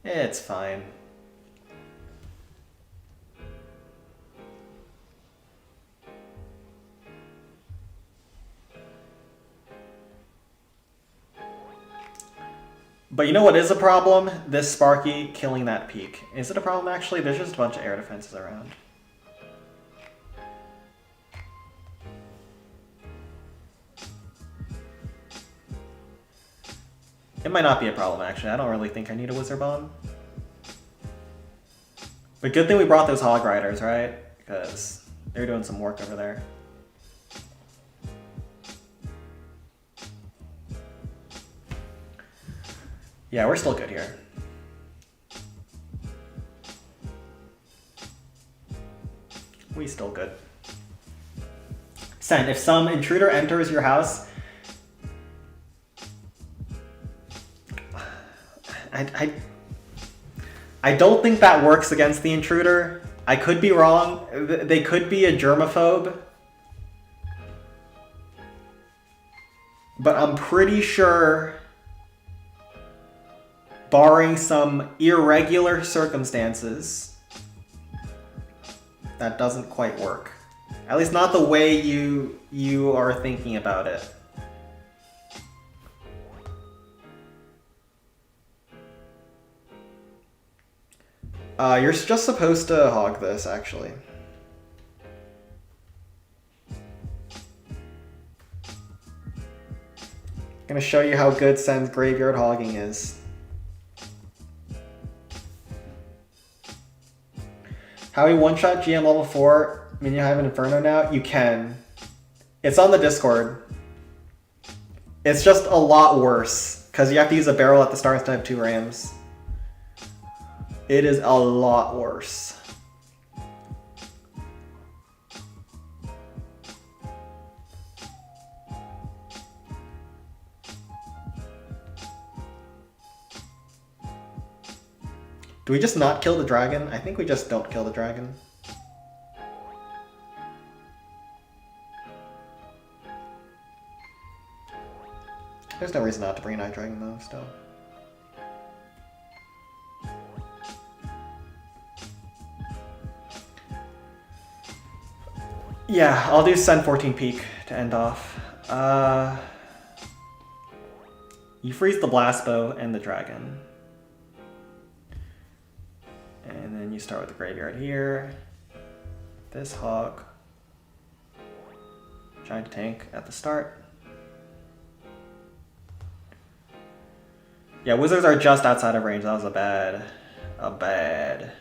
It's fine. But you know what is a problem? This Sparky killing that peak. Is it a problem actually? There's just a bunch of air defenses around. It might not be a problem, actually. I don't really think I need a Wizard Bomb. But good thing we brought those Hog Riders, right? Because they're doing some work over there. Yeah, we're still good here. We still good. Sen, if some intruder enters your house, I don't think that works against the intruder. I could be wrong. They could be a germaphobe. But I'm pretty sure barring some irregular circumstances, that doesn't quite work. At least not the way you are thinking about it. You're just supposed to hog this, actually. I'm gonna show you how good Sen's graveyard hogging is. How we one-shot GM level 4 minion hive and Inferno now? You can. It's on the Discord. It's just a lot worse, because you have to use a barrel at the start instead of 2 rams. It is a lot worse. Do we just not kill the dragon? I think we just don't kill the dragon. There's no reason not to bring a Night Dragon though, still. Yeah, I'll do Sen 14 Peak to end off. You freeze the Blast Bow and the dragon. And then you start with the graveyard here. This hog. Giant tank at the start. Yeah, wizards are just outside of range. That was a bad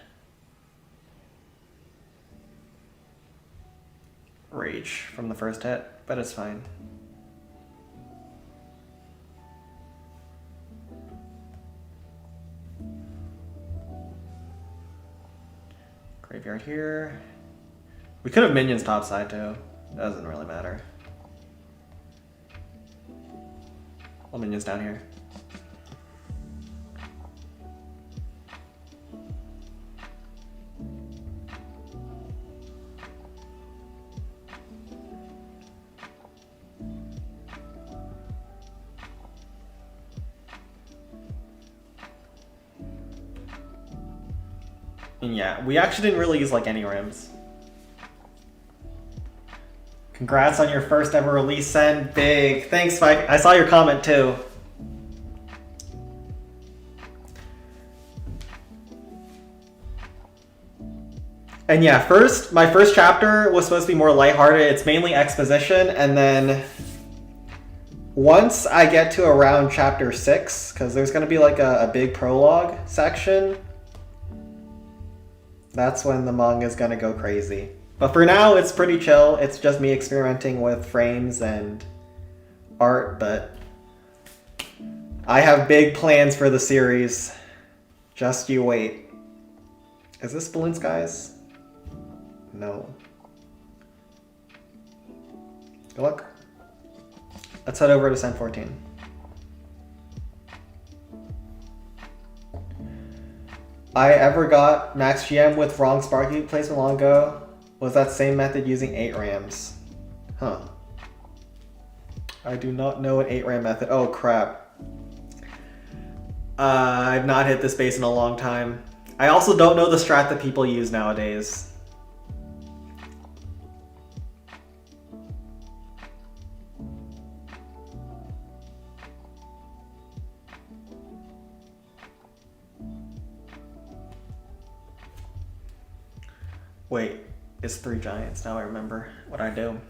rage from the first hit, but it's fine. Graveyard here. We could have minions topside too. Doesn't really matter. All minions down here. And yeah, we actually didn't really use like any rams. Congrats on your first ever release, Sen. Big. Thanks, Spike. I saw your comment too. And yeah, my first chapter was supposed to be more lighthearted. It's mainly exposition, and then once I get to around chapter 6, because there's going to be like a big prologue section, that's when the manga is going to go crazy. But for now, it's pretty chill. It's just me experimenting with frames and art, but I have big plans for the series. Just you wait. Is this Balloon Skies? No. Good luck. Let's head over to Sen 14. I ever got max GM with wrong Sparky placement long ago. Was that same method using 8 rams? Huh. I do not know an 8 ram method. Oh crap. I've not hit this base in a long time. I also don't know the strat that people use nowadays. Wait, it's 3 giants. Now I remember what I do.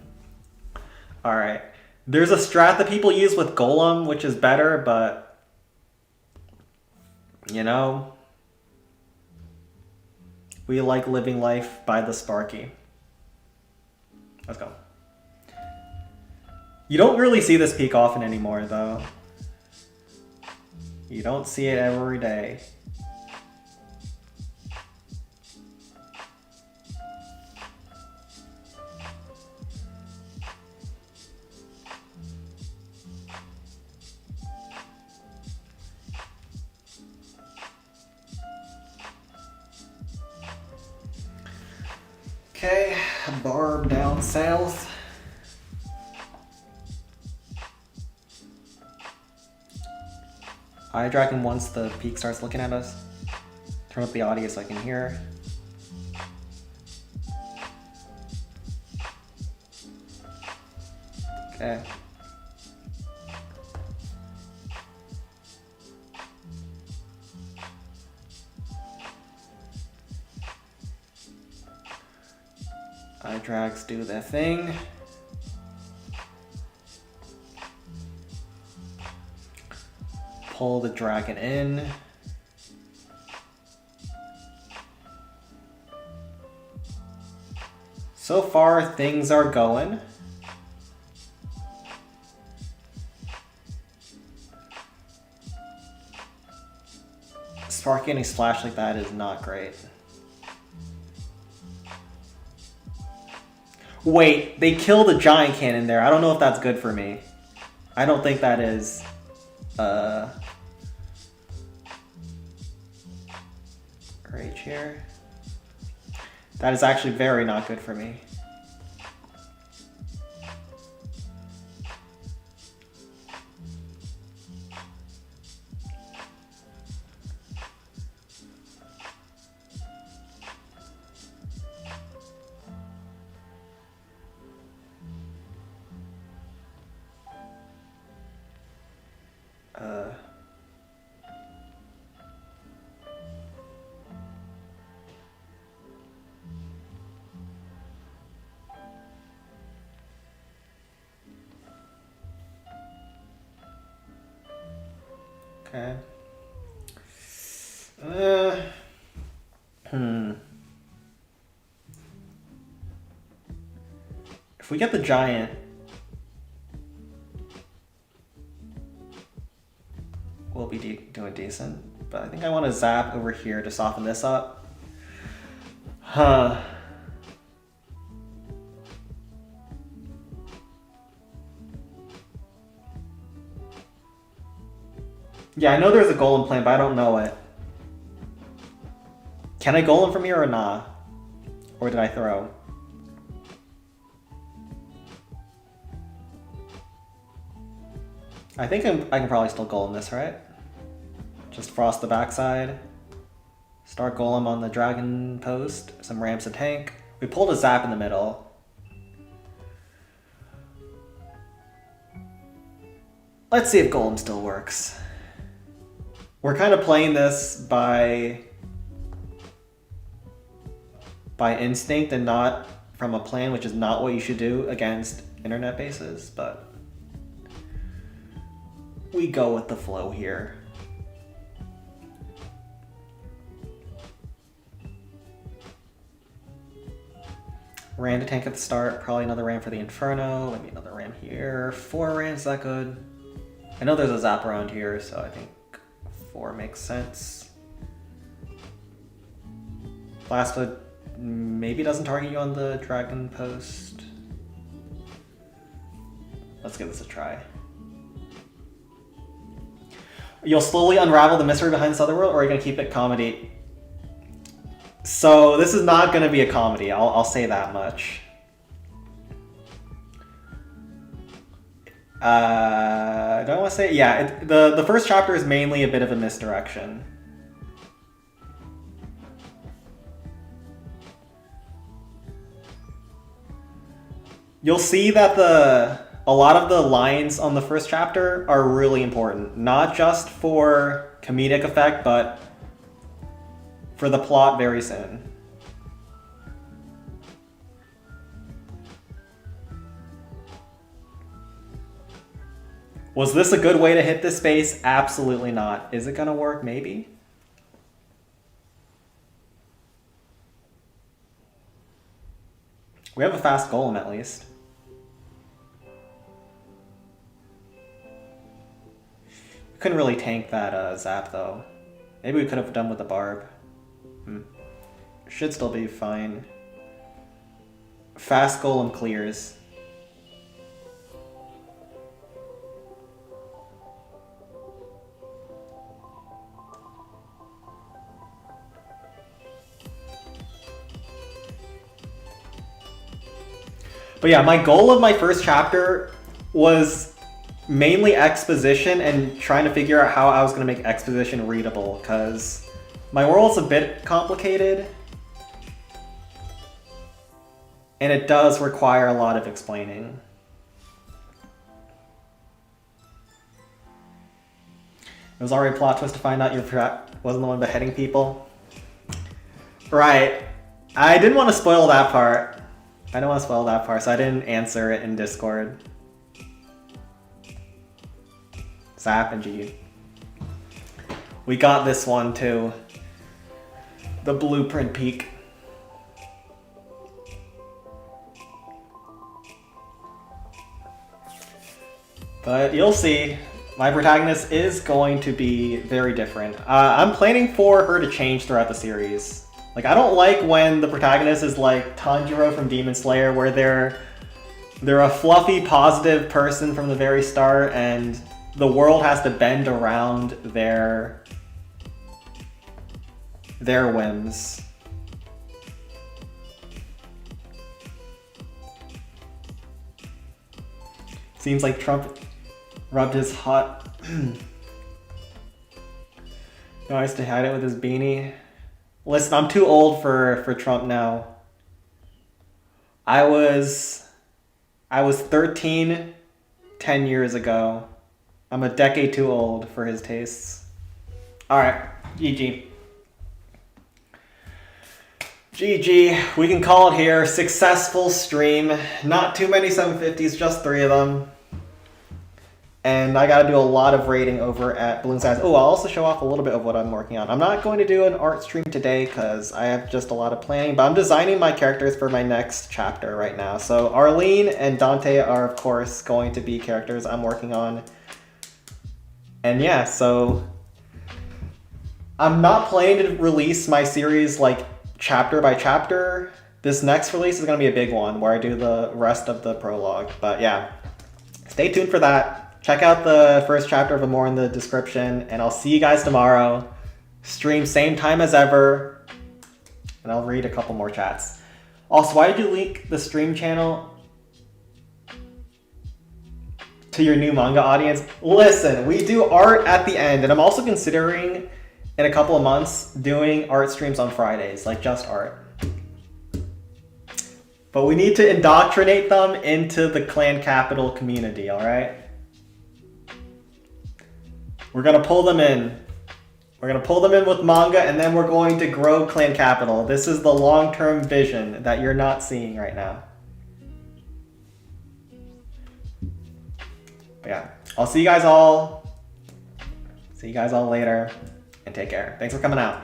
Alright. There's a strat that people use with Golem, which is better, but you know, we like living life by the Sparky. Let's go. You don't really see this peak often anymore, though. You don't see it every day. Okay, Barb down south. Eye Dragon once the peak starts looking at us. Turn up the audio so I can hear. Okay. Eye Drags do their thing. Pull the dragon in. So far, things are going. Spark getting splashed like that is not great. Wait, they killed a giant cannon there. I don't know if that's good for me. I don't think that is. Rage here. That is actually very not good for me. Okay. If we get the giant, we'll be doing decent. But I think I want to zap over here to soften this up. Huh. Yeah, I know there's a golem plan, but I don't know it. Can I golem from here or nah? Or did I throw? I think I can probably still golem this, right? Just frost the backside. Start golem on the dragon post. Some ramps and tank. We pulled a zap in the middle. Let's see if golem still works. We're kind of playing this by instinct and not from a plan, which is not what you should do against internet bases, but we go with the flow here. Ram to tank at the start, probably another ram for the Inferno, maybe another ram here. 4 rams, is that good? I know there's a zap around here, so I think 4 makes sense. Blastwood maybe doesn't target you on the dragon post. Let's give this a try. You'll slowly unravel the mystery behind this other world, or are you going to keep it comedy? So this is not going to be a comedy, I'll say that much. Do I want to say? Yeah, the first chapter is mainly a bit of a misdirection. You'll see that a lot of the lines on the first chapter are really important, not just for comedic effect, but for the plot very soon. Was this a good way to hit this space? Absolutely not. Is it gonna work? Maybe. We have a fast golem at least. Couldn't really tank that zap though. Maybe we could have done with the barb. Should still be fine. Fast golem clears. But yeah, my goal of my first chapter was mainly exposition and trying to figure out how I was going to make exposition readable, because my world's a bit complicated and it does require a lot of explaining. It was already a plot twist to find out your wasn't the one beheading people. Right. I didn't want to spoil that part. I don't want to spoil that part, so I didn't answer it in Discord. Zap and G. We got this one too. The blueprint peak. But you'll see, my protagonist is going to be very different. I'm planning for her to change throughout the series. Like, I don't like when the protagonist is like Tanjiro from Demon Slayer, where they're a fluffy, positive person from the very start, and the world has to bend around their whims. Seems like Trump rubbed his hot nice to hide it with his beanie. Listen, I'm too old for Trump now. I was 13 10 years ago. I'm a decade too old for his tastes. Alright, GG. GG, we can call it here. Successful stream. Not too many 750s, just 3 of them. And I gotta do a lot of rating over at Balloon Size. Oh, I'll also show off a little bit of what I'm working on. I'm not going to do an art stream today because I have just a lot of planning, but I'm designing my characters for my next chapter right now. So Arlene and Dante are, of course, going to be characters I'm working on. And yeah, so I'm not planning to release my series like chapter by chapter. This next release is going to be a big one where I do the rest of the prologue. But yeah, stay tuned for that. Check out the first chapter of Amore in the description, and I'll see you guys tomorrow. Stream same time as ever, and I'll read a couple more chats. Also, why did you link the stream channel to your new manga audience? Listen, we do art at the end, and I'm also considering in a couple of months doing art streams on Fridays, like just art. But we need to indoctrinate them into the Clan Capital community, alright? We're gonna pull them in. We're gonna pull them in with manga, and then we're going to grow Clan Capital. This is the long-term vision that you're not seeing right now. But yeah, I'll see you guys all later, and take care. Thanks for coming out.